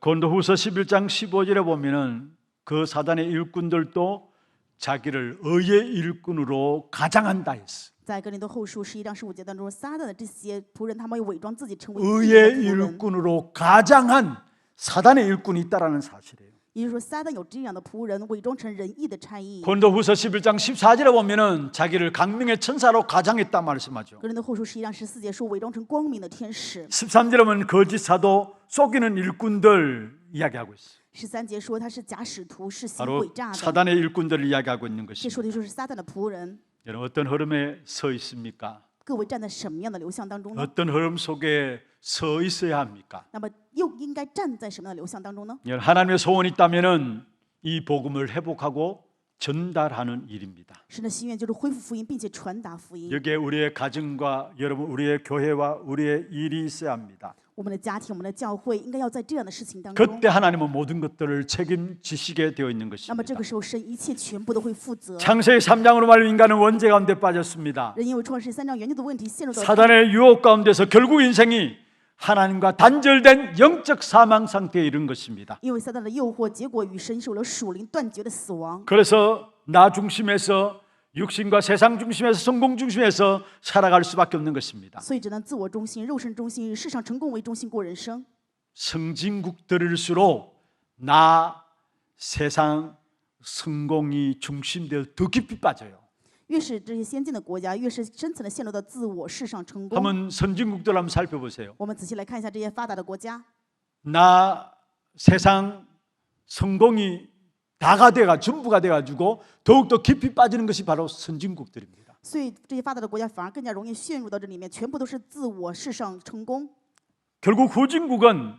고린도후서 11장 15절에 보면은 그 사단의 일꾼들도 자기를 의의 일꾼으로 가장한다 했어. 在哥林多后书11章15节当中，撒旦的这些仆人，他们又伪装自己成为 의의 义的仆人。 일꾼으로 가장한 사단의 일꾼이 있다라는 사실이에요. 也就是说，撒旦有这样的仆人，伪装成仁义的差役。 고린도후서 11장 14절에 보면은 자기를 강명의 천사로 가장했다 말씀하죠. 哥林多后书11章14节说，伪装成光明的天使。 13절에 보면 거짓 사도 속이는 일꾼들 이야기하고 있어요. 13节说他是假使徒，是行 바로 诡诈的。 사단의 일꾼들을 이야기하고 있는 这 것입니다. 说的就是撒旦的仆人。 여러분 어떤 흐름에 서 있습니까? 各位站在什么样的流向当中呢？ 어떤 흐름 속에 서 있어야 합니까? 那么又应该站在什么样的流向当中呢？ 여러분, 하나님의 소원이 있다면은 이 복음을 회복하고 전달하는 일입니다. 神的心愿就是恢复福音，并且传达福音。 여기에 우리의 가정과 여러분 우리의 교회와 우리의 일이 있어야 합니다. 我们的家庭、我们的教会应该要在这样的事情当中。 그때 하나님은 모든 것들을 책임지시게 되어 있는 那么 것입니다. 这个时候，神一切全部都会负责。 창세기 3장으로 말하면 인간은 원죄 가운데 빠졌습니다. 人因为创世3章原罪的问题陷入到， 사단의 유혹 가운데서 결국 인생이 하나님과 단절된 영적 사망 상태에 이른 것입니다. 因为撒旦的诱惑，结果与神有了属灵断绝的死亡。 그래서 나 중심에서 육신과 세상 중심에서 성공 중심에서 살아갈 수밖에 없는 것입니다. 所以只能自我中心、肉身中心、以世上成功为中心过人生。 성진국들일수록 나, 세상, 성공이 중심되어 더 깊이 빠져요. 越是这些先进的国家，越是深层的陷入到自我、世上成功。 한번 선진국들 한번 살펴보세요. 我们仔细来看一下这些发达的国家， 나, 세상, 성공이 다가 돼가 전부가 돼가지고 더욱더 깊이 빠지는 것이 바로 선진국들입니다. 所以这些发达的国家反而更加容易陷入到这里面，全部都是自我、世上成功。 결국 후진국은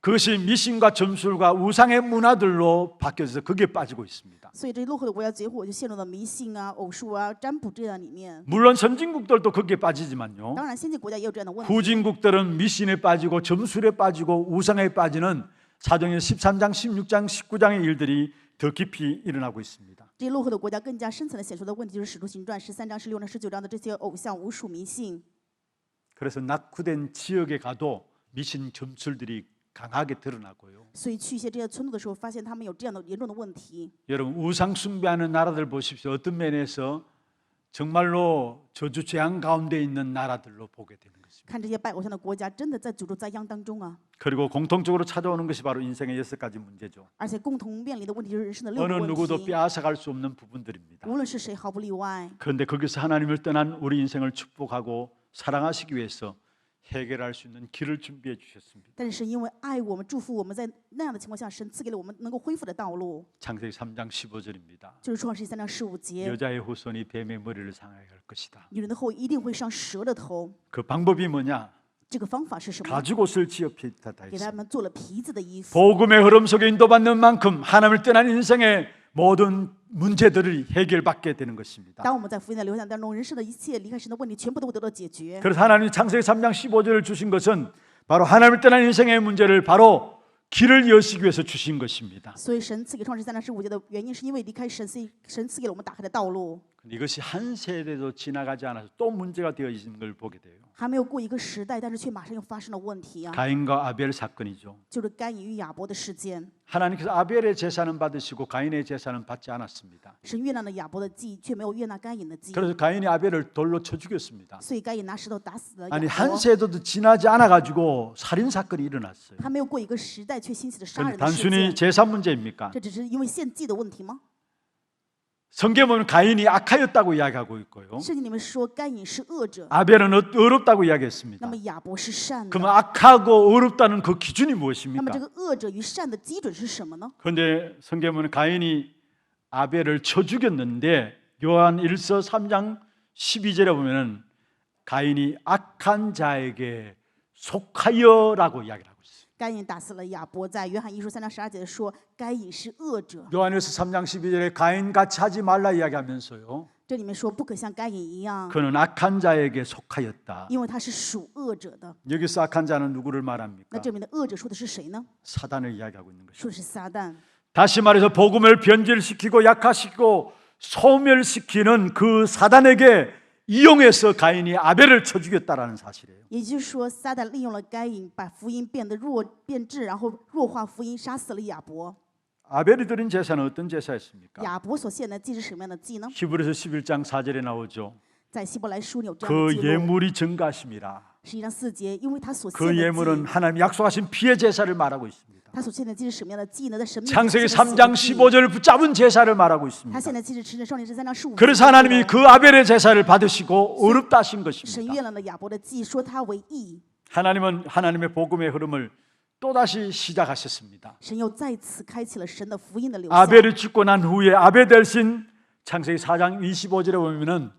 그것이 미신과 점술과 우상의 문화들로 바뀌어서 거기에 빠지고 있습니다. 所以这些落后的国家结果就陷入到迷信啊、偶数啊、占卜这样里面。 물론 선진국들도 거기에 빠지지만요. 当然，先进国家也有这样的问题。 후진국들은 미신에 빠지고 점술에 빠지고 우상에 빠지는 사도행전 13장, 16장, 19장의 일들이 더 깊이 일어나고 있습니다. 这些落后的国家更加深层的显出的问题，就是《使徒行传》13章、16章、19章的这些偶像、巫术、迷信。 그래서 낙후된 지역에 가도 미신 점술들이 강하게 드러나고요. 所以去一些这些村落的时候，发现他们有这样的严重的问题。 여러분 우상 숭배하는 나라들 보십시오. 어떤 면에서 정말로 저주 재앙 가운데 있는 나라들로 보게 되는 것입니다. 看这些拜偶像的国家，真的在诅咒灾殃当中啊！ 그리고 공통적으로 찾아오는 것이 바로 인생의 6가지 문제죠. 而且共同面临的问题就是人生的6 어느 个问 누구도 题， 빼앗아갈 수 없는 부분들입니다. 无论是谁，毫不例外。 그런데 거기서 하나님을 떠난 우리 인생을 축복하고 사랑하시기 위해서 해결할 수 있는 길을 준비해 주셨습니다. 但是神因为爱我们、祝福我们，在那样的情况下，神赐给了我们能够恢复的道路， 창세기 3장 15절입니다. 就是创世记3章15节， 여자의 후손이 뱀의 머리를 상하게 할 것이다. 女人的后裔一定会上蛇的头。 그 방법이 뭐냐? 这个方法是什么？ 가죽옷을 지어 피다 给他 했습니다. 们做了皮子的衣服。 복음의 흐름 속에 인도받는 만큼 하나님을 떠난 인생의 모든 문제들이 해결받게 되는 것입니다. 当我们在福音的流向当中，人生的一切离开神的问题，全部都会得到解决。 그래서 하나님이 창세기 3장 15절을 주신 것은 바로 하나님을 떠난 인생의 문제를 바로 길을 여시기 위해서 주신 것입니다. 所以神赐给创世3章15节的原因，是因为离开神，神赐给了我们打开的道路。 이것이 한 세대도 지나가지 않아서 또 문제가 되어 있는 걸 보게 돼요. 还没有过一个时代，但是却马上又发生了问题啊！ 가인과 아벨 사건이죠. 就是该隐与亚伯的事件。 하나님께서 아벨의 제사는 받으시고 가인의 제사는 받지 않았습니다. 神悦纳了亚伯的祭，却没有悦纳该隐的祭， 그래서 가인이 아벨을 돌로 쳐 죽였습니다. 所以该隐拿石头打死了 아니 亚 한 伯。 세대도 지나지 않아 가지고 살인 사건이 일어났어요. 还没有过一个时代，却兴起了杀 그런데 人的事 단순히 件。 제사 문제입니까? 这只是因为献祭的问题吗？ 성경에 보면 가인이 악하였다고 이야기하고 있고요. 圣经里面说该隐是恶者， 아벨은 어렵다고 那 이야기했습니다. 么亚伯是善的。 그러면 악하고 어렵다는 그 기준이 那么 무엇입니까? 这个恶者与善的基准是什么呢？ 그런데 성경에 보면 가인이 아벨을 쳐 죽였는데 요한 1서 3장 12절에 보면은 가인이 악한 자에게 속하여라고 이야기를 하고 있어요. 该隐打死了亚伯，在约翰一书3章12节说该隐是恶者。 요한일서 3장 12절에 가인 같이 하지 말라 이야기하면서요. 这里面说不可像该隐一样， 그는 악한 자에게 속하였다. 因为他是属恶者的。 여기서 악한 자는 누구를 那 말합니까? 这里面的恶者说的是谁呢？ 사단을 이야기하고 있는 것입니다. 说的是撒旦。 다시 말해서 복음을 변질시키고 약화시키고 소멸시키는 그 사단에게 이용해서 가인이 아벨을 쳐 죽였다라는 사실이에요. 也就是说，撒旦利用了该隐，把福音变质，然后弱化福音，杀死了亚伯。 아벨이 드린 제사는 어떤 제사였습니까? 亚伯所献的祭是什么样的祭呢？ 히브리서 11장 4절에 나오죠. 在希伯来书里有这样的 그 记录。 예물이 증가하심이라. 11章4节，因为他所献 그 的 예물은 祭， 하나님 약속하신 피의 제사를 말하고 있습니다. 他所献的祭是什么样的祭呢？在神面前 창세기 献的 3장 祭 15절을 붙잡은 제사를 말하고 他 있습니다. 献的祭是持着少年之3章15节。 그래서 하나님이 그 아벨의 제사를 받으시고 어렵다 하신 神 것입니다. 悦纳了亚伯的祭，说他为义。 하나님은 하나님의 복음의 흐름을 또다시 시작하셨습니다. 神又再次开启了神的福音的流向。 아벨이 죽고 난 후에 아벨 대신 창세기 4장 25절에 보면은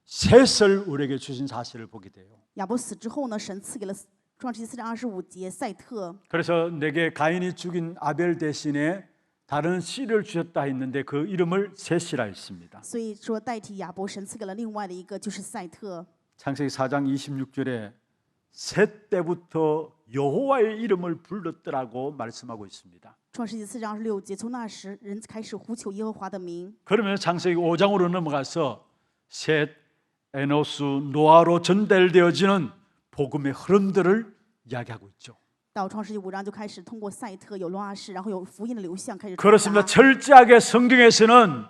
셋을 우리에게 주신 사실을 보게 돼요. 亚伯死之后呢，神赐给了创世纪4章25节赛特。 그래서 내게 가인이 죽인 아벨 대신에 다른 씨를 주셨다 했는데 그 이름을 셋이라 했습니다. 所以说代替亚伯，神赐给了另外的一个，就是赛特。 창세기 4장 26절에 셋 때부터 여호와의 이름을 불렀더라고 말씀하고 있습니다. 创世纪4章26节，从那时人开始呼求耶和华的名。 그러면 창세기 5장으로 넘어가서 셋, 에노스, 노아로 전달되어지는 복음의 흐름들을 이야기하고 있죠. 到创世纪5章就开始通过赛特有罗阿士，然后有福音的流向开始传 그렇습니다. 达。 철저하게 성경에서는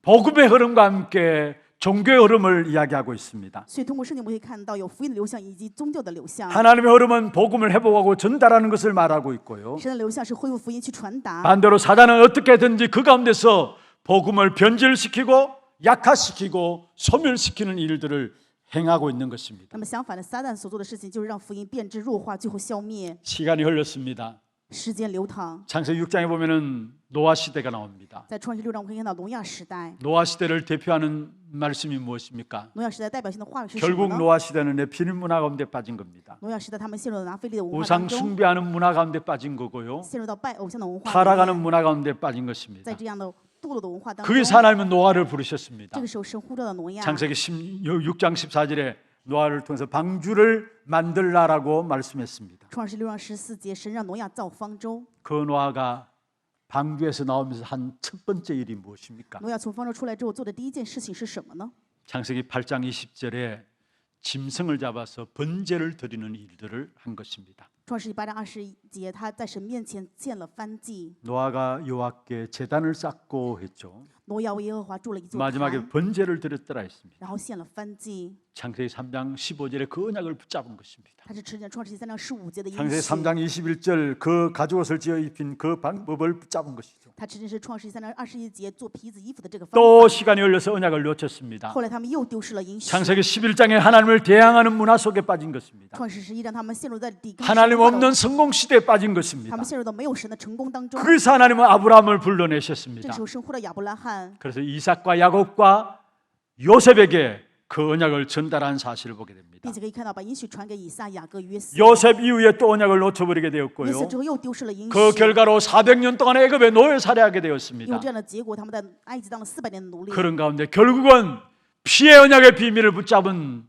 복음의 흐름과 함께 종교의 흐름을 이야기하고 있습니다. 所以通过圣经，我们可以看到有福音的流向以及宗教的流向。 하나님의 흐름은 복음을 회복하고 전달하는 것을 말하고 있고요. 神的流向是恢复福音去传达。 반대로 사단은 어떻게든지 그 가운데서 복음을 변질시키고 약화시키고 소멸시키는 일들을 행하고 있는 것입니다. 那么相反的，撒旦所做的事情就是让福音变质、弱化，最后消灭。 시간이 흘렀습니다. 时间流淌， 창세기 6장에 보면은 노아 시대가 나옵니다. 在创世6章，我们可以看到挪亚时代。 노아 시대를 대표하는 말씀이 무엇입니까? 挪亚时代代表性的话语是什么 결국 呢？ 노아 시대는 네피림 문화 가운데 빠진 겁니다. 挪亚时代，他们陷入了拿非利的文化 우상 当中， 숭배하는 문화 가운데 빠진 거고요. 陷入到拜偶像的文化里 타락하는 面， 문화 가운데 빠진 것입니다. 在这样的堕落的文化当中， 거기서 하나님은 노아를 부르셨습니다. 这个时候神呼召了挪亚。 창세기 6장 14절에 노아를 통해서 방주를 만들라라고 말씀했습니다. 创世6章14节，神让挪亚造方舟。 그 노아가 방주에서 나오면서 한 첫 번째 일이 무엇입니까? 挪亚从方舟出来之后做的第一件事情是什么呢？ 창세기 8장 20절에 짐승을 잡아서 번제를 드리는 일들을 한 것입니다. 创世8章21节，他在神面前献了燔祭。 노아가 여호와께 제단을 쌓고 했죠. 挪亚为耶和华筑了一座 마지막에 坛， 번제를 드렸더라 했습니다. 然后献了燔祭。 창세기 3장 15절에 그 언약을 붙잡은 것입니다. 他是持着创世纪3章15节的应 창세기 许， 3장 21절 그 가죽옷을 지어 입힌 그 방법을 붙잡은 것이죠. 他持着是创世纪3章21节做皮子衣服的这个方 또 法。 시간이 흘러서 언약을 놓쳤습니다. 后来他们又丢失了应许。 창세기 11장에 하나님을 대항하는 문화 속에 빠진 것입니다. 创世11章，他们陷入在抵抗 하나님 神的 없는 성공 시대에 빠진 他 것입니다. 们陷入到没有神的成功当中。 그래서 하나님은 아브라함을 这 불러내셨습니다. 个时候，神呼到亚伯拉罕， 그래서 이삭과 야곱과 요셉에게 그 언약을 전달한 사실을 보게 됩니다. 并且可以看到把应许传给以撒、雅各、约瑟。 요셉 이후에 또 언약을 놓쳐버리게 约瑟 되었고요. 之后又丢失了应 그 许。 결과로 400년 동안 애굽에 노예 살해하게 因为 되었습니다. 这样的结果，他们在埃及当了400年的奴隶。 그런 가운데 결국은 피의 언약의 비밀을 붙잡은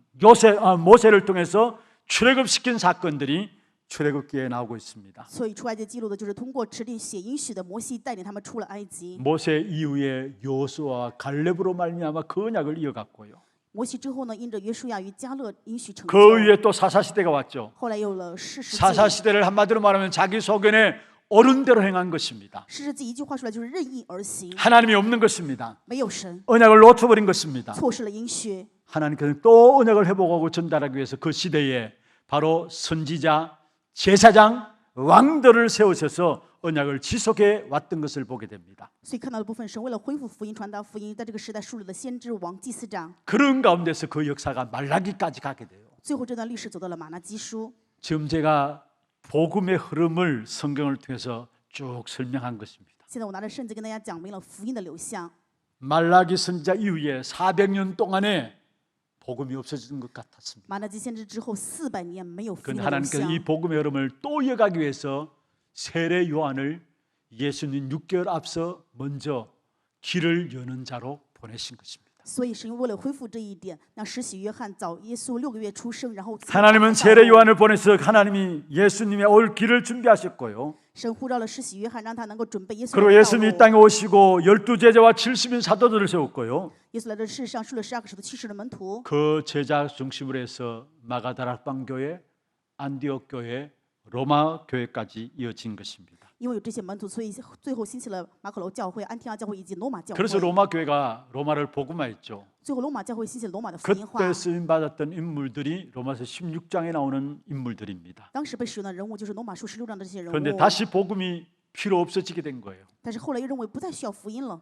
모세를 통해서 출애굽시킨 사건들이 출애굽기에 나오고 있습니다. 所以出埃及记录的就是通过持定写应许的摩西带领他们出了埃及。 모세 이후에 여호수아와 갈렙으로 말미암아 그 언약을 이어갔고요. 摩西之后呢，因着约书亚与迦勒应许成 그 就， 위에 또 사사 시대가 왔죠. 后来有了士师 사사 记。 시대를 한마디로 말하면 자기 소견에 옳은 대로 행한 것입니다. 士师记一句话出来就是任意而行， 하나님이 없는 것입니다. 没有神， 언약을 놓쳐버린 것입니다. 错失了应许。 하나님께서 또 언약을 회복하고 전달하기 위해서 그 시대에 바로 선지자, 제사장, 왕들을 세우셔서 언약을 지속해 왔던 것을 보게 됩니다. 所以看到的部分，神为了恢复福音、传达福音，在这个时代树立了先知王、祭司长。 그런 가운데서 그 역사가 말라기까지 가게 돼요. 最后这段历史走到了马拿基书。 지금 제가 복음의 흐름을 성경을 통해서 쭉 설명한 것입니다. 现在我拿着圣经跟大家讲明了福音的流向。 말라기 선지자 이후에 400년 동안에 복음이 없어진 것 같았습니다. 马拿基先知之后400年没有福音 그런데 的流 하나님께서 向 이 복음의 흐름을 또 이어가기 위해서 세례 요한을 예수님 6개월 앞서 먼저 길을 여는 자로 보내신 것입니다. 所以神为了恢复这一点，让施洗约翰早耶稣6个月出生，然后 하나님은 세례 요한을 보내서 하나님이 예수님의 올 길을 준비하셨고요. 神呼召了施洗约翰，让他能够准备耶稣 그리고 的道 예수님이 이 路。 땅에 오시고 12제자와 70인 사도들을 세웠고요. 耶稣来到世上，树了12个使徒70的门徒。 그 제자 중심으로 해서 마가다락방 교회, 안디옥 교회, 로마 교회까지 이어진 것입니다. 因为有这些门徒，所以最后兴起了马可楼教会、安提阿教会以及罗马教会。 그래서 로마 교회가 로마를 복음화했죠. 最后罗马教会兴起了罗马的福音化。 그때 쓰임 받았던 인물들이 로마서 16장에 나오는 인물들입니다. 当时被使用的人物就是罗马书16章的这些人 그런데 物。 다시 복음이 필요 없어지게 된 거예요. 但是后来又认为不再需要福音了，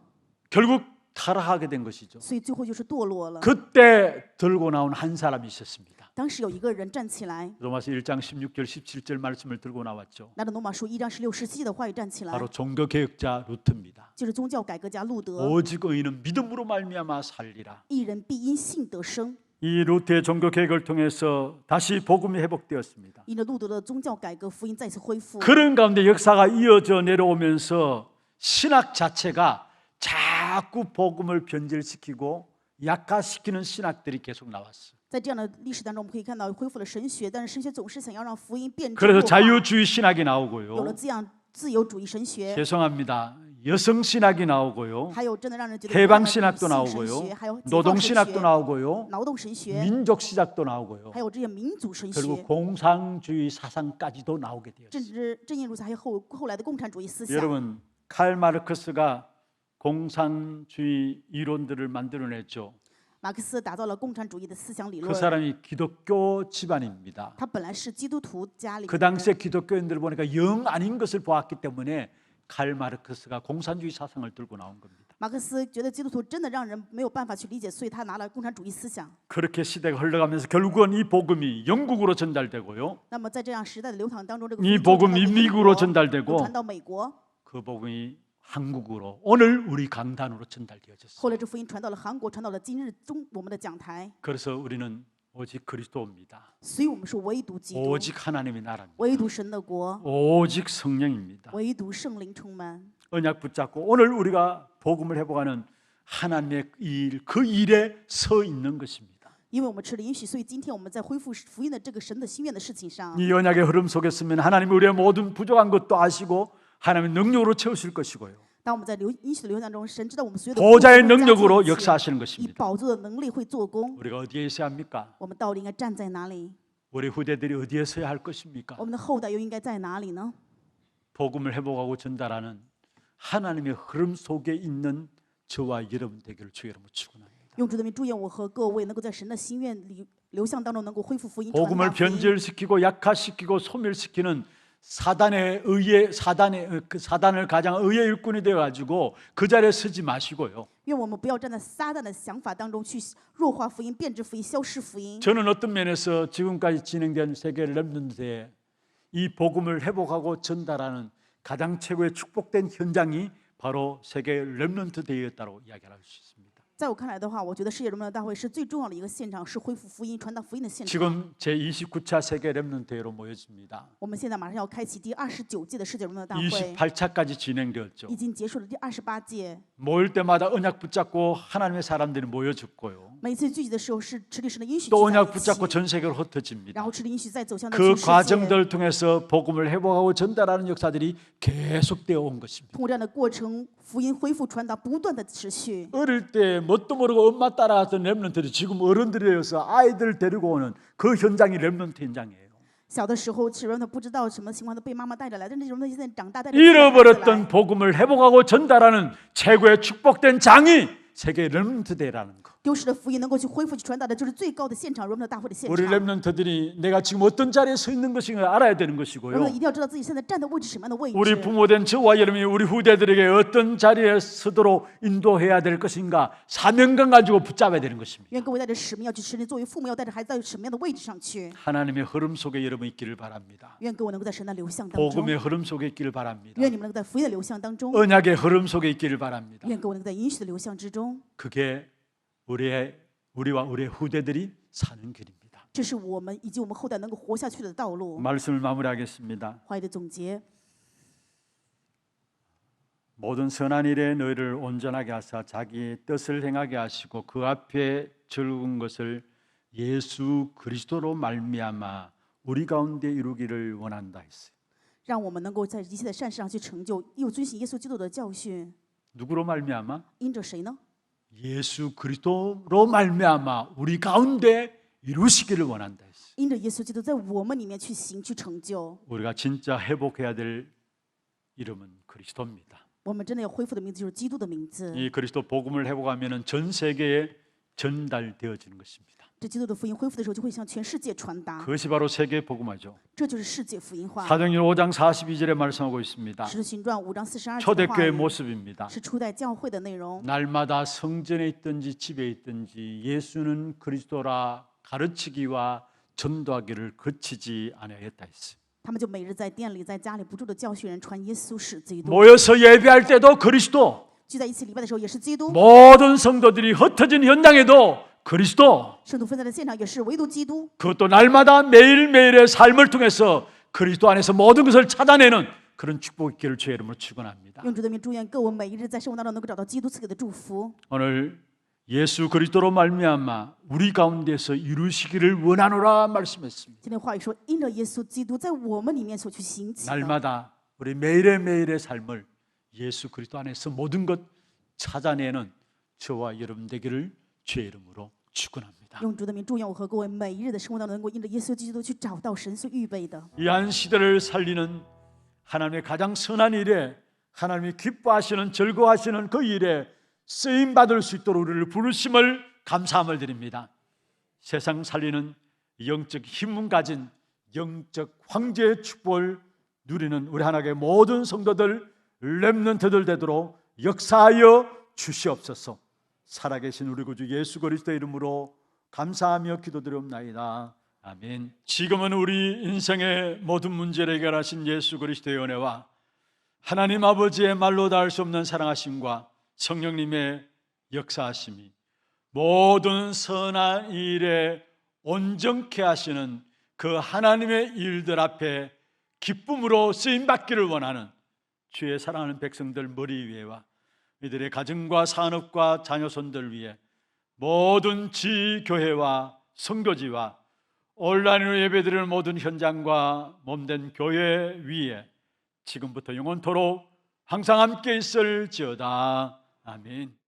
결국 타락하게 된 것이죠. 所以最后就是堕落了。 그때 들고 나온 한 사람이 있었습니다. 当时有一个人站起来， 로마서 1장 16절 17절 말씀을 들고 나왔죠. 拿着罗马书1章16、17的话语站起来， 바로 종교개혁자 루트입니다. 就是宗教改革家路德。 오직 의인은 믿음으로 말미암아 살리라. 一人必因信得生。 이 루트의 종교개혁을 통해서 다시 복음이 회복되었습니다. 因着路德的宗教改革，福音再次恢复。 그런 가운데 역사가 이어져 내려오면서 신학 자체가 자꾸 복음을 변질시키고 약화시키는 신학들이 계속 나왔어요. 在这样的历史当中，我们可以看到恢复了神学，但是神学总是想要让福音变质 그래서 弱化。 자유주의 신학이 有了 나오고요. 这样自由主义神学， 죄송합니다. 여성 신학이 나오고요. 还有真的让人觉得 해방 女性 신학도 神 나오고요. 学，还有解放 노동 神 신학도 学、 나오고요. 劳动神学， 민족 신학도 나오고요. 还有这些民族神 그리고 学。 공산주의 사상까지도 나오게 正 되었어요. 正因如此，还有后来的共产主义思想。 여러분, 칼 마르크스가 공산주의 이론들을 만들어냈죠. 马克思打造了共产主义的思想理 그 论， 사람이 기독교 집안입니다. 他本来是基督徒家里 그 面的 당시에 기독교인들을 보니까 영 아닌 것을 보았기 때문에 칼 마르크스가 공산주의 사상을 들고 나온 겁니다. 马克思觉得基督徒真的让人没有办法去理解，所以他拿了共产主义思想。 그렇게 시대가 흘러가면서 결국은 이 복음이 영국으로 전달되고요. 那么在这样时代的流淌当中，这个 이 福音 복음이 传到了 미국으로 美国 전달되고 传到美国， 그 복음이 한국으로 오늘 우리 강단으로 전달되어졌어요. 后来这福音传到了韩国，传到了今日我们的讲台。 그래서 우리는 오직 그리스도입니다. 所以我们是唯独基督， 오직 하나님의 나라입니다. 唯独神的国， 오직 성령입니다. 唯独圣灵充满。 언약 붙잡고 오늘 우리가 복음을 회복하는 하나님의 일, 그 일에 서 있는 것입니다. 因为我们吃了允许，所以今天我们在恢复福音的这个神的心愿的事情上， 이 언약의 흐름 속에 서면 하나님이 우리의 모든 부족한 것도 아시고 하나님의 능력으로 채우실 것이고요. 当我们在允许的流向当中，神知道我们所有的 보좌의 不足都加 능력으로 进去 역사하시는 以 것입니다. 宝座的能力会做工。 우리가 어디에 있어야 합니까? 我们到底应该站在哪里？ 우리 후대들이 어디에 서야 할 것입니까? 我们的后代又应该在哪里呢？ 복음을 회복하고 전달하는 하나님의 흐름 속에 있는 저와 여러분 되기를 주의 이름으로 축원합니다. 用主的名祝愿我和各位能够在神的心愿里流向当中能够恢复福音，传 복음을 达福音。 변질시키고 약화시키고 소멸시키는 사단의 의의 사단을 가장 의의 일꾼이 되어 가지고 그 자리에 서지 마시고요. 愿我们不要站在撒旦的想法当中去弱化福音、变质福音、消失福音。 저는 어떤 면에서 지금까지 진행된 세계 렘넌트에 이 복음을 회복하고 전달하는 가장 최고의 축복된 현장이 바로 세계 렘넌트 대회였다고 이야기할 수 있습니다. 在我看来的话，我觉得世界人们的大会是最重要的一个现场，是恢复福音、传达福音的现场。 지금 제29차 세계 렘넌트 대회로 모였습니다. 我们现在马上要开启第29届的世界人们的大会， 28차까지 진행되었죠. 已经结束了第28届。 모일 때마다 언약 붙잡고 하나님의 사람들이 모여졌고요. 每次聚集的时候是持力神的允许 또 聚在 언약 一 붙잡고 起， 전 세계로 然 흩어집니다. 后持力允许再走向的 그 全世界。 과정들을 통해서 복음을 회복하고 전달하는 역사들이 계속되어 온 것입니다. 通过这样的过程，福音恢复传达不断的持续。 어릴 때 뭣도 모르고 엄마 따라갔던 렘넌트들이 지금 어른들이 되어서 아이들 데리고 오는 그 현장이 렘넌트 현장이에요. 小的时候，其实人们不知道什么情况都被妈妈带着来，但是这种现在长大带着自己的孩子 잃어버렸던 来， 복음을 회복하고 전달하는 최고의 축복된 장이 세계 렘넌트 대회라는 거. 丢失的福音能够去恢复去传达的，就是最高的现场，人们的大会的现 우리 场。 렘넌트들이 내가 지금 어떤 자리에 서 있는 것인가 알아야 되는 人们 것이고요. 一定要知道自己现在站的位置是什么样的位 우리 置。 부모된 저와 여러분이 우리 후대들에게 어떤 자리에 서도록 인도해야 될 것인가 사명감 가지고 붙잡아야 되는 것입니다. 愿各位带着使命要去持定，作为父母要带着孩子在什么样的位置上去。 하나님의 흐름 속에 여러분 있기를 바랍니다. 愿各位能够在神的流向当中， 복음의 흐름 속에 있기를 바랍니다. 愿你们能够在福音的流向当中， 언약의 흐름 속에 있기를 바랍니다. 愿各位能够在应许的流向之中。 그게 우리와 우리의 후대들이 사는 길입니다. 这是我们以及我们后代能够活下去的道路。 말씀을 마무리하겠습니다. 话语的总结， 모든 선한 일에 너희를 온전하게 하사 자기 뜻을 행하게 하시고 그 앞에 즐거운 것을 예수 그리스도로 말미암아 우리 가운데 이루기를 원한다 했어요. 让我们能够在一切的善事上去成就，又遵行耶稣基督的教训。 누구로 말미암아? 因着谁呢？ 예수 그리스도로 말미암아 우리 가운데 이루시기를 원한다 했어요. 因着耶稣基督在我们里面去行去成就。 우리가 진짜 회복해야 될 이름은 그리스도입니다. 我们真的要恢复的名字就是基督的名字。 이 그리스도 복음을 회복하면은 전 세계에 전달되어지는 것입니다. 这基督的福音恢复的时候，就会向全世界传达。 그것이 바로 세계 복음화죠. 这就是世界福音化。 사도행전 5장 42절에 말씀하고 있습니다. 使徒行传5章42节的话 초대교회 语 모습입니다. 是初代教会的内容。 날마다 성전에 있든지 집에 있든지 예수는 그리스도라 가르치기와 전도하기를 그치지 아니하였다 했어요. 他们就每日在店里、在家里不住的教训人传耶稣是基督。 모여서 예배할 때도 그리스도, 聚在一起礼拜的时候也是基督。 모든 성도들이 흩어진 현장에도 그리스도, 圣徒分散的现场也是唯独基督。 그것도 날마다 매일매일의 삶을 통해서 그리스도 안에서 모든 것을 찾아내는 그런 축복 있기를 주의 이름으로 축원합니다. 用主的名祝愿各位每一日在生活当中能够找到基督赐给的祝福。 오늘 예수 그리스도로 말미암아 우리 가운데서 이루시기를 원하노라 말씀했습니다. 今天话语说，因着耶稣基督在我们里面所去行起的， 날마다 우리 매일의 삶을 예수 그리스도 안에서 모든 것 찾아내는 저와 여러분 되기를 주의 이름으로 축원합니다. 用主的名祝愿我和各位每一日的生活当中能够因着耶稣基督去找到神所预备的。 이 한 시대를 살리는 하나님의 가장 선한 일에 하나님이 기뻐하시는 즐거워하시는 그 일에 쓰임 받을 수 있도록 우리를 부르심을 감사함을 드립니다. 세상 살리는 영적 힘을 가진 영적 황제의 축복을 누리는 우리 하나님의 모든 성도들 렘넌트들 되도록 역사하여 주시옵소서. 살아계신 우리 구주 예수 그리스도의 이름으로 감사하며 기도드리옵나이다. 아멘. 지금은 우리 인생의 모든 문제를 해결하신 예수 그리스도의 은혜와 하나님 아버지의 말로 닿을 수 없는 사랑하심과 성령님의 역사하심이 모든 선한 일에 온전케 하시는 그 하나님의 일들 앞에 기쁨으로 쓰임받기를 원하는 주의 사랑하는 백성들 머리 위에와 이들의 가정과 산업과 자녀손들 위해 모든 지교회와 선교지와 온라인으로 예배드리는 모든 현장과 몸된 교회 위에 지금부터 영원토록 항상 함께 있을지어다. 아멘.